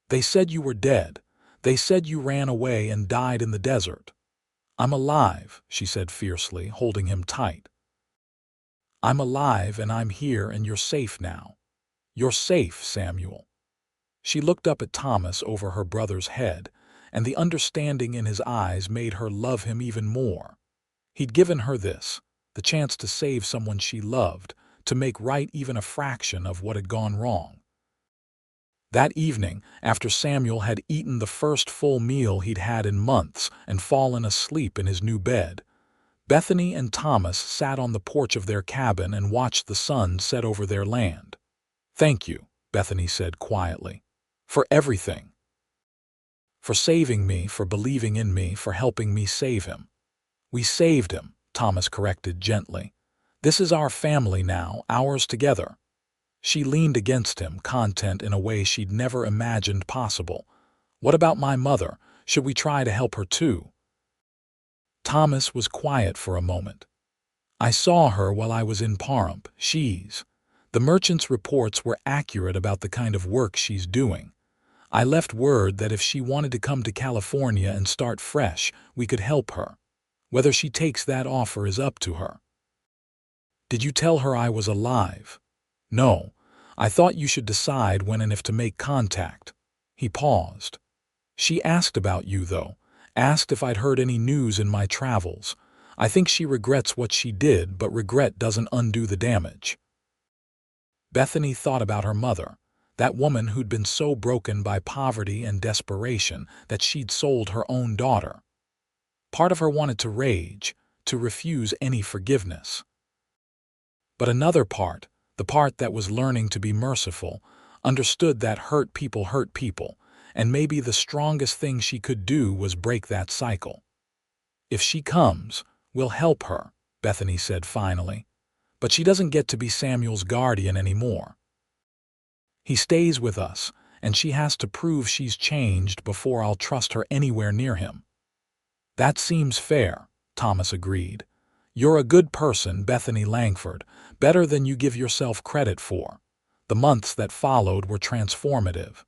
"they said you were dead. They said you ran away and died in the desert." "I'm alive," she said fiercely, holding him tight. "I'm alive and I'm here and you're safe now. You're safe, Samuel." She looked up at Thomas over her brother's head, and the understanding in his eyes made her love him even more. He'd given her this, the chance to save someone she loved, to make right even a fraction of what had gone wrong. That evening, after Samuel had eaten the first full meal he'd had in months and fallen asleep in his new bed, Bethany and Thomas sat on the porch of their cabin and watched the sun set over their land. "Thank you," Bethany said quietly, "for everything. For saving me, for believing in me, for helping me save him." "We saved him," Thomas corrected gently. "This is our family now, ours together." She leaned against him, content in a way she'd never imagined possible. "What about my mother? Should we try to help her too?" Thomas was quiet for a moment. "I saw her while I was in Pahrump. The merchant's reports were accurate about the kind of work she's doing. I left word that if she wanted to come to California and start fresh, we could help her. Whether she takes that offer is up to her." "Did you tell her I was alive?" "No. I thought you should decide when and if to make contact." He paused. "She asked about you, though. Asked if I'd heard any news in my travels. I think she regrets what she did, but regret doesn't undo the damage." Bethany thought about her mother, that woman who'd been so broken by poverty and desperation that she'd sold her own daughter. Part of her wanted to rage, to refuse any forgiveness. But another part, the part that was learning to be merciful, understood that hurt people, and maybe the strongest thing she could do was break that cycle. "If she comes, we'll help her," Bethany said finally. "But she doesn't get to be Samuel's guardian anymore. He stays with us, and she has to prove she's changed before I'll trust her anywhere near him." "That seems fair," Thomas agreed. "You're a good person, Bethany Langford, better than you give yourself credit for." The months that followed were transformative.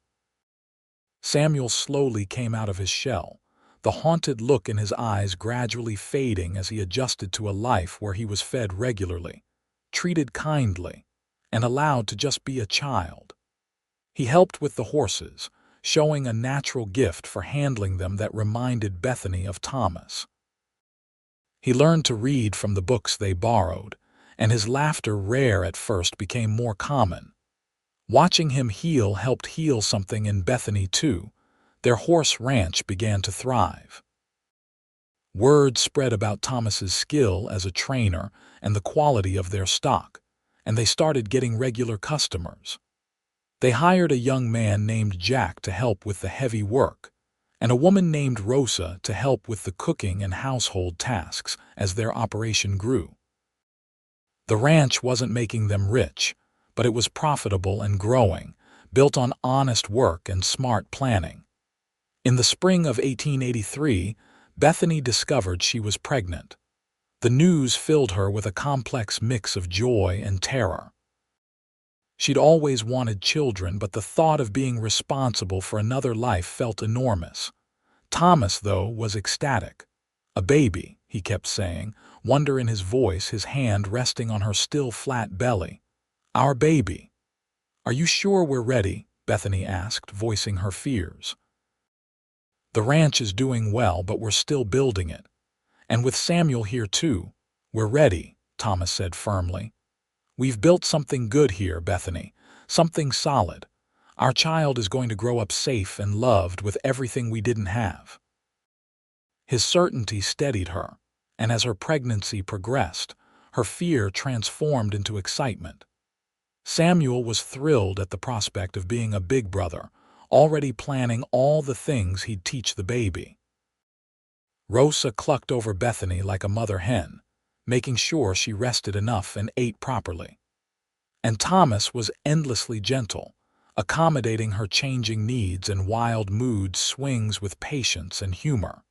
Samuel slowly came out of his shell, the haunted look in his eyes gradually fading as he adjusted to a life where he was fed regularly, treated kindly, and allowed to just be a child. He helped with the horses, showing a natural gift for handling them that reminded Bethany of Thomas. He learned to read from the books they borrowed, and his laughter, rare at first, became more common. Watching him heal helped heal something in Bethany too. Their horse ranch began to thrive. Word spread about Thomas's skill as a trainer and the quality of their stock, and they started getting regular customers. They hired a young man named Jack to help with the heavy work, and a woman named Rosa to help with the cooking and household tasks as their operation grew. The ranch wasn't making them rich, but it was profitable and growing, built on honest work and smart planning. In the spring of 1883, Bethany discovered she was pregnant. The news filled her with a complex mix of joy and terror. She'd always wanted children, but the thought of being responsible for another life felt enormous. Thomas, though, was ecstatic. "A baby," he kept saying, wonder in his voice, his hand resting on her still flat belly. "Our baby." "Are you sure we're ready?" Bethany asked, voicing her fears. "The ranch is doing well, but we're still building it. And with Samuel here too, we're ready," Thomas said firmly. "We've built something good here, Bethany, something solid. Our child is going to grow up safe and loved with everything we didn't have." His certainty steadied her, and as her pregnancy progressed, her fear transformed into excitement. Samuel was thrilled at the prospect of being a big brother, already planning all the things he'd teach the baby. Rosa clucked over Bethany like a mother hen, making sure she rested enough and ate properly. And Thomas was endlessly gentle, accommodating her changing needs and wild mood swings with patience and humor.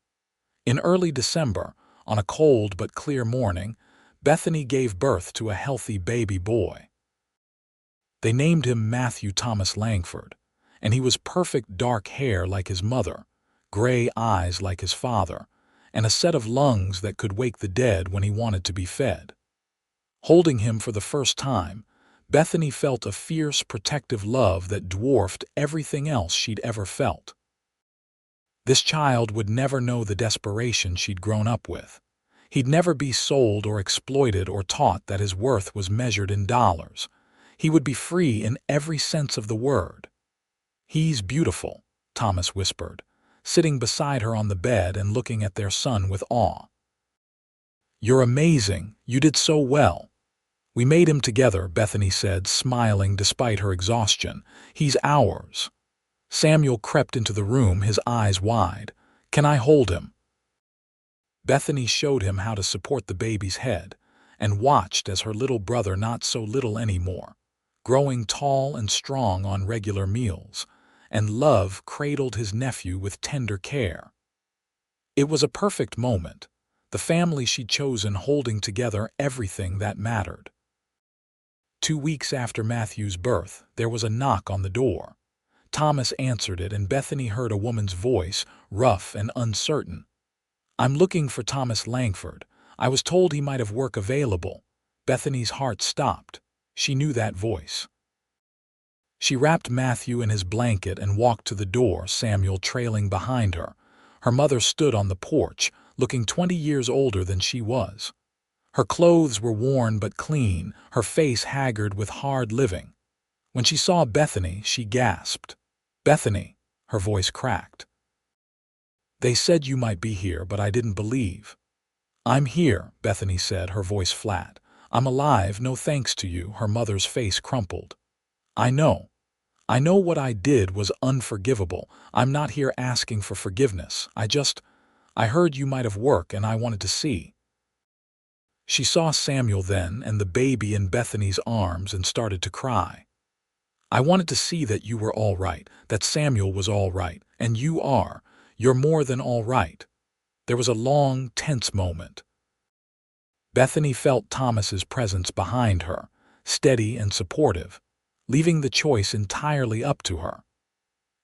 In early December, on a cold but clear morning, Bethany gave birth to a healthy baby boy. They named him Matthew Thomas Langford, and he was perfect dark hair like his mother, gray eyes like his father, and a set of lungs that could wake the dead when he wanted to be fed. Holding him for the first time, Bethany felt a fierce, protective love that dwarfed everything else she'd ever felt. This child would never know the desperation she'd grown up with. He'd never be sold or exploited or taught that his worth was measured in dollars. He would be free in every sense of the word. "He's beautiful," Thomas whispered, sitting beside her on the bed and looking at their son with awe. "You're amazing. You did so well." "We made him together," Bethany said, smiling despite her exhaustion. "He's ours." Samuel crept into the room, his eyes wide. "Can I hold him?" Bethany showed him how to support the baby's head, and watched as her little brother, not so little anymore, growing tall and strong on regular meals, and love cradled his nephew with tender care. It was a perfect moment, the family she'd chosen holding together everything that mattered. 2 weeks after Matthew's birth, there was a knock on the door. Thomas answered it, and Bethany heard a woman's voice, rough and uncertain. "I'm looking for Thomas Langford. I was told he might have work available." Bethany's heart stopped. She knew that voice. She wrapped Matthew in his blanket and walked to the door, Samuel trailing behind her. Her mother stood on the porch, looking 20 years older than she was. Her clothes were worn but clean, her face haggard with hard living. When she saw Bethany, she gasped. "Bethany," her voice cracked. "They said you might be here, but I didn't believe." "I'm here," Bethany said, her voice flat. "I'm alive, no thanks to you." Her mother's face crumpled. "I know. I know what I did was unforgivable. I'm not here asking for forgiveness. I heard you might have work and I wanted to see." She saw Samuel then and the baby in Bethany's arms and started to cry. "I wanted to see that you were all right, that Samuel was all right, and you are. You're more than all right." There was a long, tense moment. Bethany felt Thomas's presence behind her, steady and supportive, leaving the choice entirely up to her.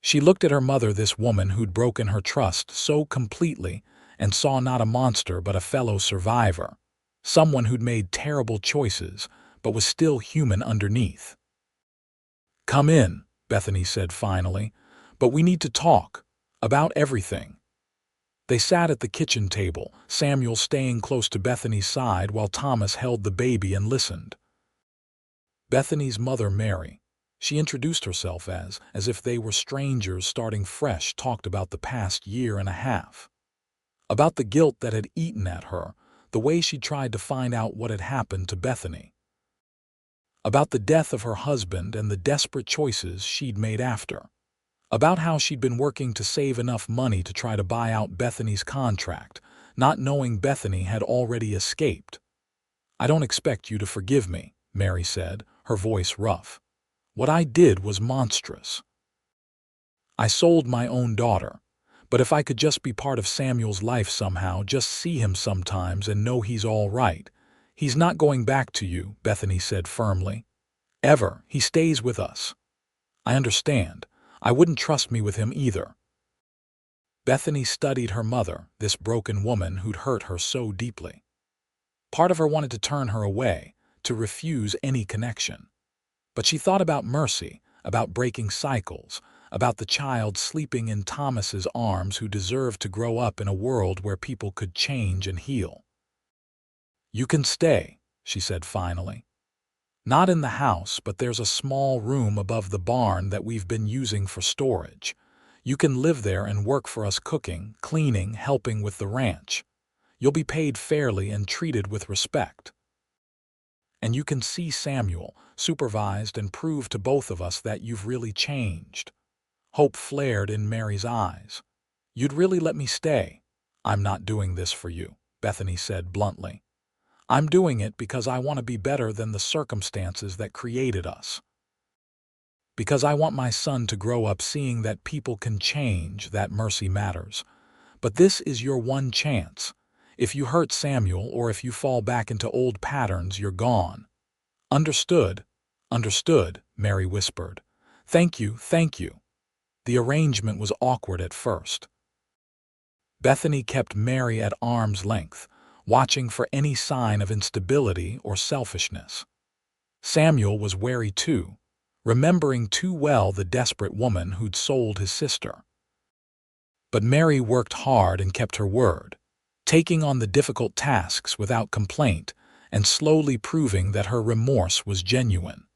She looked at her mother, this woman who'd broken her trust so completely, and saw not a monster but a fellow survivor, someone who'd made terrible choices but was still human underneath. "Come in," Bethany said finally, "but we need to talk about everything." They sat at the kitchen table, Samuel staying close to Bethany's side while Thomas held the baby and listened. Bethany's mother, Mary, she introduced herself as if they were strangers starting fresh, talked about the past year and a half, about the guilt that had eaten at her, the way she tried to find out what had happened to Bethany, about the death of her husband and the desperate choices she'd made after, about how she'd been working to save enough money to try to buy out Bethany's contract, not knowing Bethany had already escaped. "I don't expect you to forgive me," Mary said, her voice rough. "What I did was monstrous. I sold my own daughter, but if I could just be part of Samuel's life somehow, just see him sometimes and know he's all right." "He's not going back to you," Bethany said firmly. "Ever. He stays with us." "I understand. I wouldn't trust me with him either." Bethany studied her mother, this broken woman who'd hurt her so deeply. Part of her wanted to turn her away, to refuse any connection. But she thought about mercy, about breaking cycles, about the child sleeping in Thomas's arms who deserved to grow up in a world where people could change and heal. "You can stay," she said finally. "Not in the house, but there's a small room above the barn that we've been using for storage. You can live there and work for us, cooking, cleaning, helping with the ranch. You'll be paid fairly and treated with respect. And you can see Samuel, supervised, and prove to both of us that you've really changed." Hope flared in Mary's eyes. "You'd really let me stay?" "I'm not doing this for you," Bethany said bluntly. "I'm doing it because I want to be better than the circumstances that created us. Because I want my son to grow up seeing that people can change, that mercy matters. But this is your one chance. If you hurt Samuel or if you fall back into old patterns, you're gone." "Understood, understood," Mary whispered. "Thank you, thank you." The arrangement was awkward at first. Bethany kept Mary at arm's length, watching for any sign of instability or selfishness. Samuel was wary too, remembering too well the desperate woman who'd sold his sister. But Mary worked hard and kept her word, taking on the difficult tasks without complaint and slowly proving that her remorse was genuine.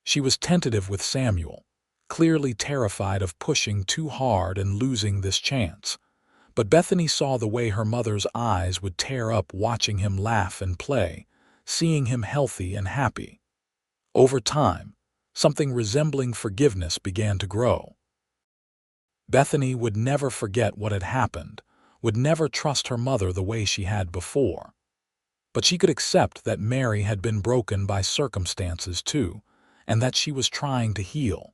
She was tentative with Samuel, clearly terrified of pushing too hard and losing this chance. But Bethany saw the way her mother's eyes would tear up watching him laugh and play, seeing him healthy and happy. Over time, something resembling forgiveness began to grow. Bethany would never forget what had happened, would never trust her mother the way she had before. But she could accept that Mary had been broken by circumstances too, and that she was trying to heal.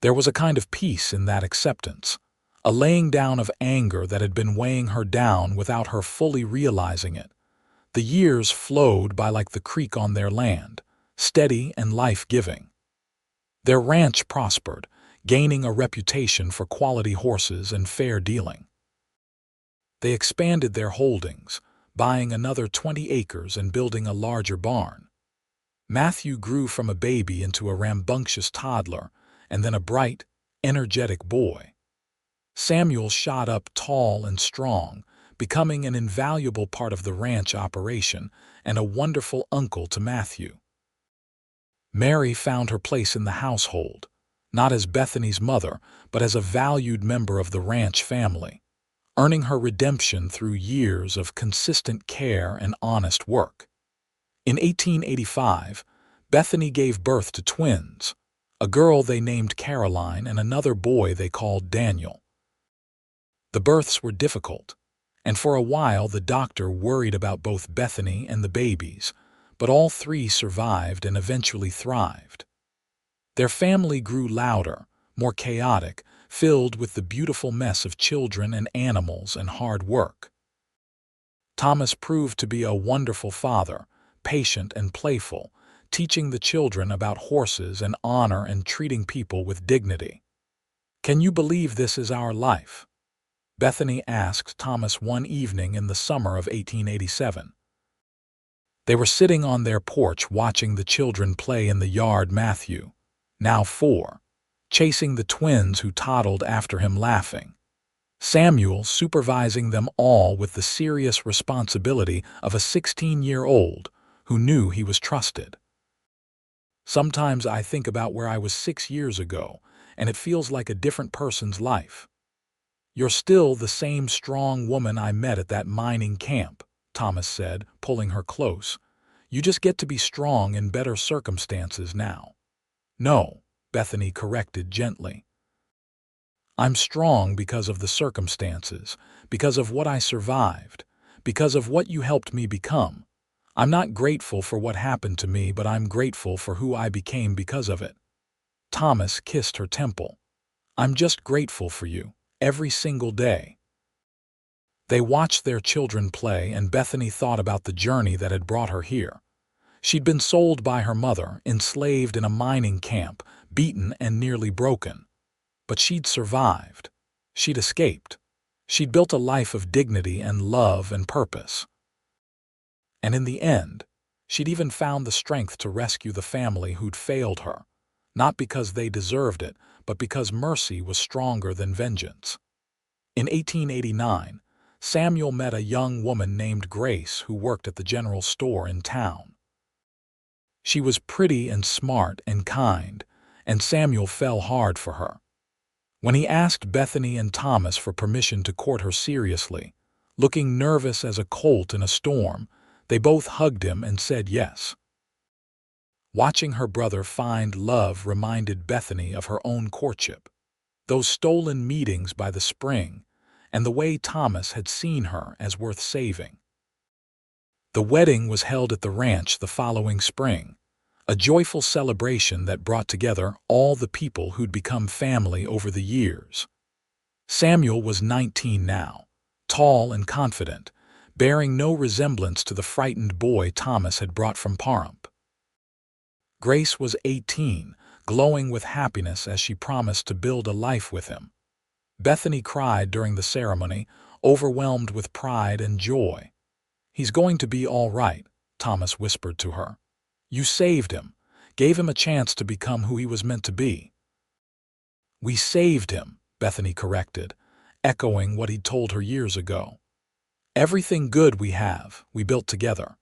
There was a kind of peace in that acceptance, a laying down of anger that had been weighing her down without her fully realizing it. The years flowed by like the creek on their land, steady and life-giving. Their ranch prospered, gaining a reputation for quality horses and fair dealing. They expanded their holdings, buying another 20 acres and building a larger barn. Matthew grew from a baby into a rambunctious toddler, and then a bright, energetic boy. Samuel shot up tall and strong, becoming an invaluable part of the ranch operation and a wonderful uncle to Matthew. Mary found her place in the household, not as Bethany's mother, but as a valued member of the ranch family, earning her redemption through years of consistent care and honest work. In 1885, Bethany gave birth to twins, a girl they named Caroline and another boy they called Daniel. The births were difficult, and for a while the doctor worried about both Bethany and the babies, but all three survived and eventually thrived. Their family grew louder, more chaotic, filled with the beautiful mess of children and animals and hard work. Thomas proved to be a wonderful father, patient and playful, teaching the children about horses and honor and treating people with dignity. "Can you believe this is our life?" Bethany asked Thomas one evening in the summer of 1887. They were sitting on their porch watching the children play in the yard. Matthew, now 4, chasing the twins who toddled after him laughing. Samuel supervising them all with the serious responsibility of a 16-year-old who knew he was trusted. "Sometimes I think about where I was 6 years ago, and it feels like a different person's life." "You're still the same strong woman I met at that mining camp," Thomas said, pulling her close. "You just get to be strong in better circumstances now." "No," Bethany corrected gently. "I'm strong because of the circumstances, because of what I survived, because of what you helped me become. I'm not grateful for what happened to me, but I'm grateful for who I became because of it." Thomas kissed her temple. "I'm just grateful for you, every single day." They watched their children play, and Bethany thought about the journey that had brought her here. She'd been sold by her mother, enslaved in a mining camp, beaten and nearly broken. But she'd survived. She'd escaped. She'd built a life of dignity and love and purpose. And in the end, she'd even found the strength to rescue the family who'd failed her, not because they deserved it, but because mercy was stronger than vengeance. In 1889, Samuel met a young woman named Grace who worked at the general store in town. She was pretty and smart and kind, and Samuel fell hard for her. When he asked Bethany and Thomas for permission to court her seriously, looking nervous as a colt in a storm, they both hugged him and said yes. Watching her brother find love reminded Bethany of her own courtship, those stolen meetings by the spring, and the way Thomas had seen her as worth saving. The wedding was held at the ranch the following spring, a joyful celebration that brought together all the people who'd become family over the years. Samuel was 19 now, tall and confident, bearing no resemblance to the frightened boy Thomas had brought from Pahrump. Grace was 18, glowing with happiness as she promised to build a life with him. Bethany cried during the ceremony, overwhelmed with pride and joy. "He's going to be all right," Thomas whispered to her. "You saved him, gave him a chance to become who he was meant to be." "We saved him," Bethany corrected, echoing what he'd told her years ago. "Everything good we have, we built together."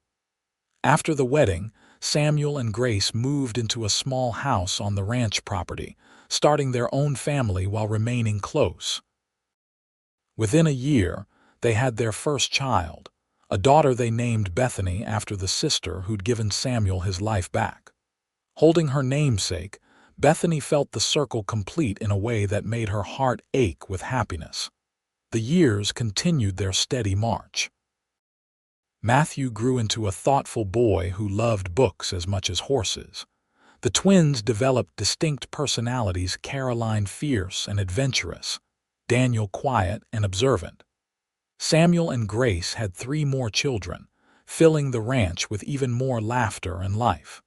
After the wedding, Samuel and Grace moved into a small house on the ranch property, starting their own family while remaining close. Within a year, they had their first child, a daughter they named Bethany after the sister who'd given Samuel his life back. Holding her namesake, Bethany felt the circle complete in a way that made her heart ache with happiness. The years continued their steady march. Matthew grew into a thoughtful boy who loved books as much as horses. The twins developed distinct personalities: Caroline fierce and adventurous, Daniel quiet and observant. Samuel and Grace had 3 more children, filling the ranch with even more laughter and life.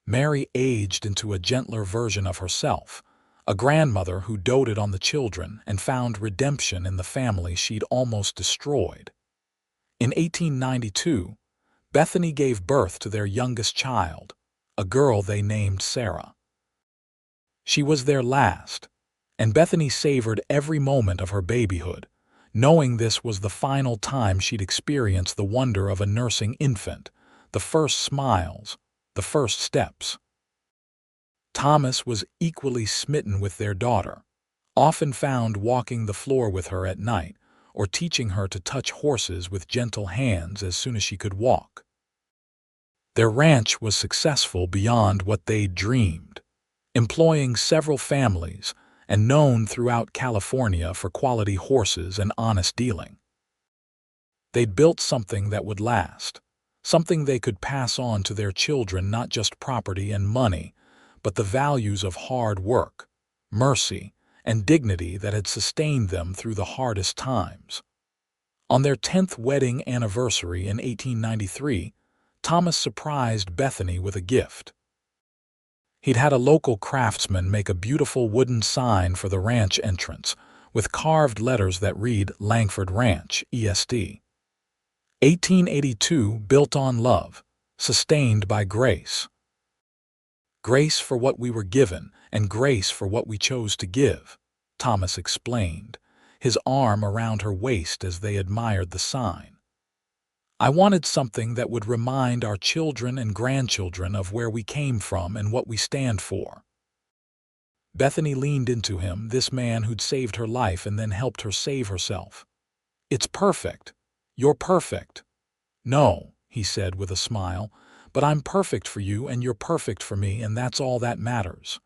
Mary aged into a gentler version of herself, a grandmother who doted on the children and found redemption in the family she'd almost destroyed. In 1892, Bethany gave birth to their youngest child, a girl they named Sarah. She was their last, and Bethany savored every moment of her babyhood, knowing this was the final time she'd experience the wonder of a nursing infant, the first smiles, the first steps. Thomas was equally smitten with their daughter, often found walking the floor with her at night or teaching her to touch horses with gentle hands as soon as she could walk. Their ranch was successful beyond what they'd dreamed, employing several families and known throughout California for quality horses and honest dealing. They'd built something that would last, something they could pass on to their children, not just property and money, but the values of hard work, mercy, and dignity that had sustained them through the hardest times. On their 10th wedding anniversary in 1893, Thomas surprised Bethany with a gift. He'd had a local craftsman make a beautiful wooden sign for the ranch entrance, with carved letters that read Langford Ranch, ESD. 1882, built on love, sustained by grace. Grace for what we were given, and grace for what we chose to give, Thomas explained, his arm around her waist as they admired the sign. I wanted something that would remind our children and grandchildren of where we came from and what we stand for. Bethany leaned into him, this man who'd saved her life and then helped her save herself. It's perfect. You're perfect. No, he said with a smile, but I'm perfect for you and you're perfect for me, and that's all that matters.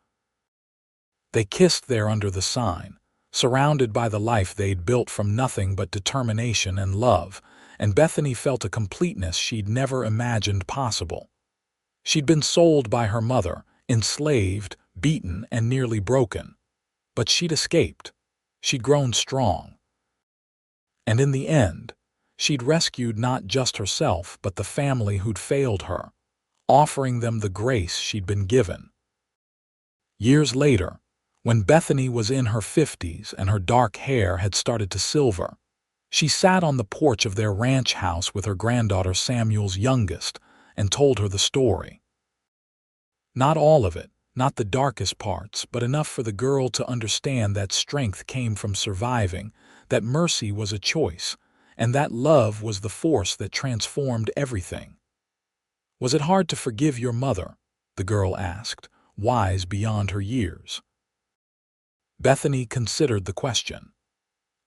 They kissed there under the sign, surrounded by the life they'd built from nothing but determination and love, and Bethany felt a completeness she'd never imagined possible. She'd been sold by her mother, enslaved, beaten, and nearly broken. But she'd escaped. She'd grown strong. And in the end, she'd rescued not just herself but the family who'd failed her, offering them the grace she'd been given. Years later, when Bethany was in her 50s and her dark hair had started to silver, she sat on the porch of their ranch house with her granddaughter, Samuel's youngest, and told her the story. Not all of it, not the darkest parts, but enough for the girl to understand that strength came from surviving, that mercy was a choice, and that love was the force that transformed everything. Was it hard to forgive your mother? The girl asked, wise beyond her years. Bethany considered the question.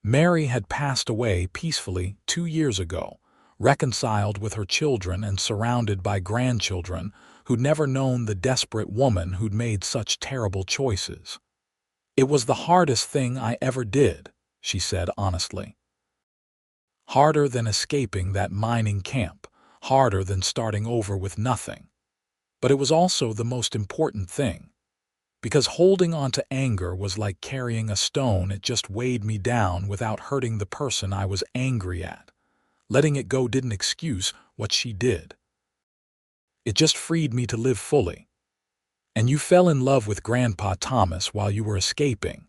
Mary had passed away peacefully 2 years ago, reconciled with her children and surrounded by grandchildren who'd never known the desperate woman who'd made such terrible choices. It was the hardest thing I ever did, she said honestly. Harder than escaping that mining camp, harder than starting over with nothing. But it was also the most important thing. Because holding on to anger was like carrying a stone. It just weighed me down without hurting the person I was angry at. Letting it go didn't excuse what she did. It just freed me to live fully. And you fell in love with Grandpa Thomas while you were escaping.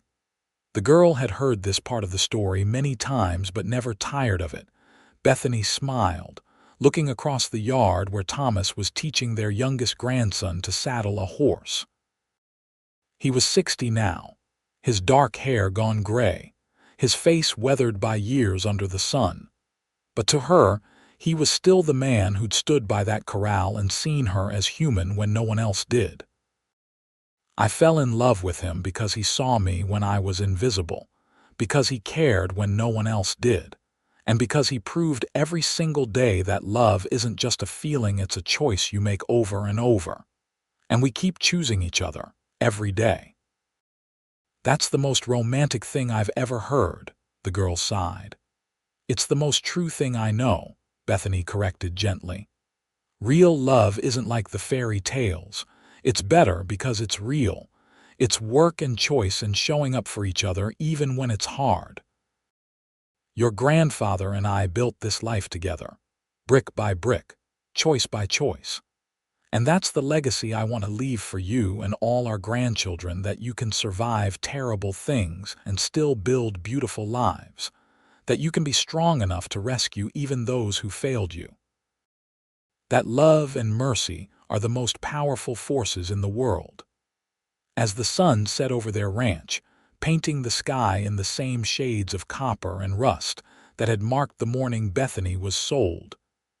The girl had heard this part of the story many times but never tired of it. Bethany smiled, looking across the yard where Thomas was teaching their youngest grandson to saddle a horse. He was 60 now, his dark hair gone gray, his face weathered by years under the sun. But to her, he was still the man who'd stood by that corral and seen her as human when no one else did. I fell in love with him because he saw me when I was invisible, because he cared when no one else did, and because he proved every single day that love isn't just a feeling, it's a choice you make over and over. And we keep choosing each other, every day. That's the most romantic thing I've ever heard, the girl sighed. It's the most true thing I know, Bethany corrected gently. Real love isn't like the fairy tales. It's better because it's real. It's work and choice and showing up for each other even when it's hard. Your grandfather and I built this life together, brick by brick, choice by choice. And that's the legacy I want to leave for you and all our grandchildren, that you can survive terrible things and still build beautiful lives, that you can be strong enough to rescue even those who failed you. That love and mercy are the most powerful forces in the world. As the sun set over their ranch, painting the sky in the same shades of copper and rust that had marked the morning Bethany was sold,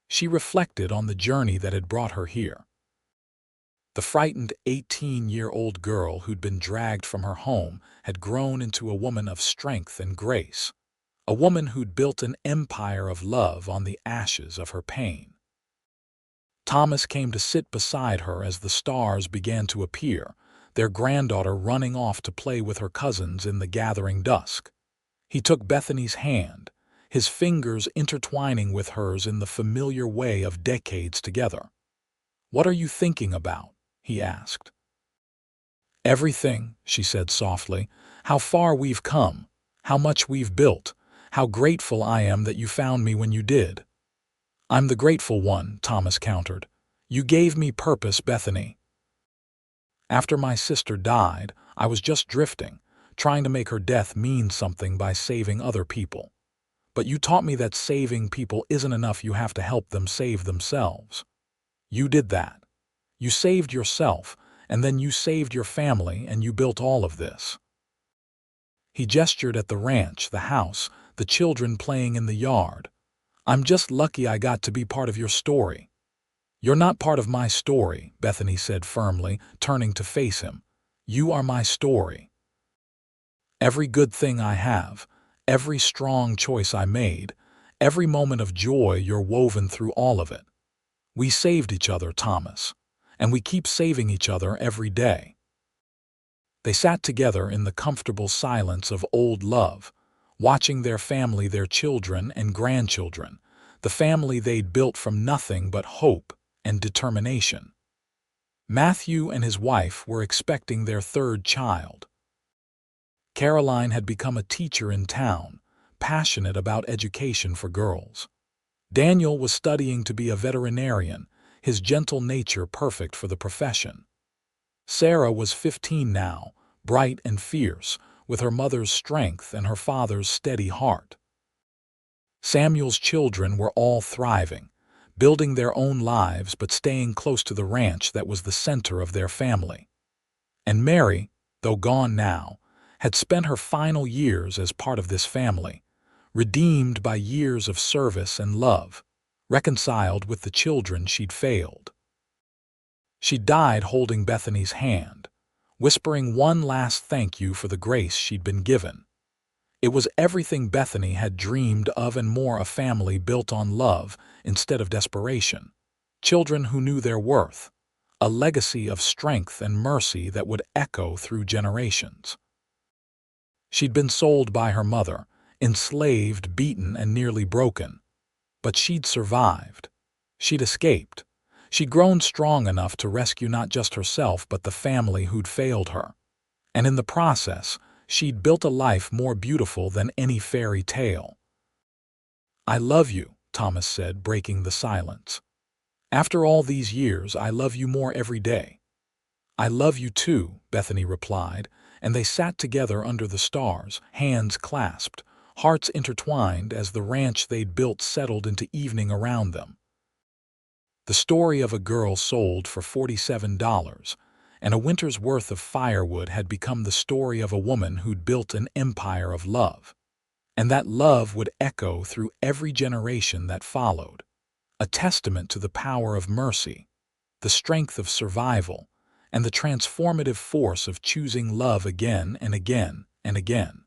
she reflected on the journey that had brought her here. The frightened 18-year-old girl who'd been dragged from her home had grown into a woman of strength and grace, a woman who'd built an empire of love on the ashes of her pain. Thomas came to sit beside her as the stars began to appear, their granddaughter running off to play with her cousins in the gathering dusk. He took Bethany's hand, his fingers intertwining with hers in the familiar way of decades together. "What are you thinking about?" he asked. "Everything," she said softly. "How far we've come, how much we've built, how grateful I am that you found me when you did." "I'm the grateful one," Thomas countered. "You gave me purpose, Bethany. After my sister died, I was just drifting, trying to make her death mean something by saving other people. But you taught me that saving people isn't enough, you have to help them save themselves. You did that. You saved yourself, and then you saved your family, and you built all of this." He gestured at the ranch, the house, the children playing in the yard. "I'm just lucky I got to be part of your story." "You're not part of my story," Bethany said firmly, turning to face him. "You are my story. Every good thing I have, every strong choice I made, every moment of joy, you're woven through all of it. We saved each other, Thomas, and we keep saving each other every day." They sat together in the comfortable silence of old love, watching their family, their children and grandchildren, the family they'd built from nothing but hope and determination. Matthew and his wife were expecting their third child. Caroline had become a teacher in town, passionate about education for girls. Daniel was studying to be a veterinarian, his gentle nature perfect for the profession. Sarah was 15 now, bright and fierce, with her mother's strength and her father's steady heart. Samuel's children were all thriving, building their own lives but staying close to the ranch that was the center of their family. And Mary, though gone now, had spent her final years as part of this family, redeemed by years of service and love, reconciled with the children she'd failed. She died holding Bethany's hand, whispering one last thank you for the grace she'd been given. It was everything Bethany had dreamed of and more, a family built on love instead of desperation, children who knew their worth, a legacy of strength and mercy that would echo through generations. She'd been sold by her mother, enslaved, beaten, and nearly broken. But she'd survived. She'd escaped. She'd grown strong enough to rescue not just herself but the family who'd failed her. And in the process, she'd built a life more beautiful than any fairy tale. "I love you," Thomas said, breaking the silence. "After all these years, I love you more every day." "I love you too," Bethany replied, and they sat together under the stars, hands clasped, hearts intertwined as the ranch they'd built settled into evening around them. The story of a girl sold for $47 and a winter's worth of firewood had become the story of a woman who'd built an empire of love. And that love would echo through every generation that followed, a testament to the power of mercy, the strength of survival, and the transformative force of choosing love again and again and again.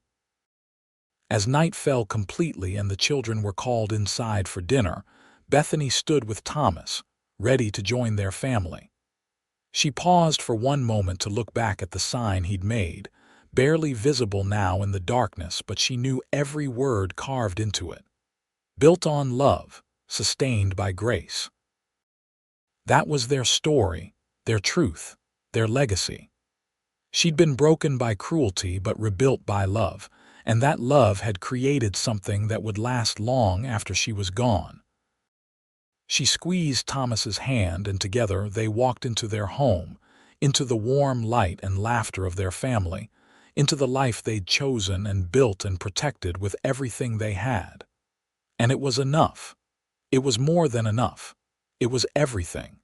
As night fell completely and the children were called inside for dinner, Bethany stood with Thomas, ready to join their family. She paused for one moment to look back at the sign he'd made, barely visible now in the darkness, but she knew every word carved into it. Built on love, sustained by grace. That was their story, their truth, their legacy. She'd been broken by cruelty but rebuilt by love, and that love had created something that would last long after she was gone. She squeezed Thomas's hand, and together they walked into their home, into the warm light and laughter of their family, into the life they'd chosen and built and protected with everything they had. And it was enough. It was more than enough. It was everything.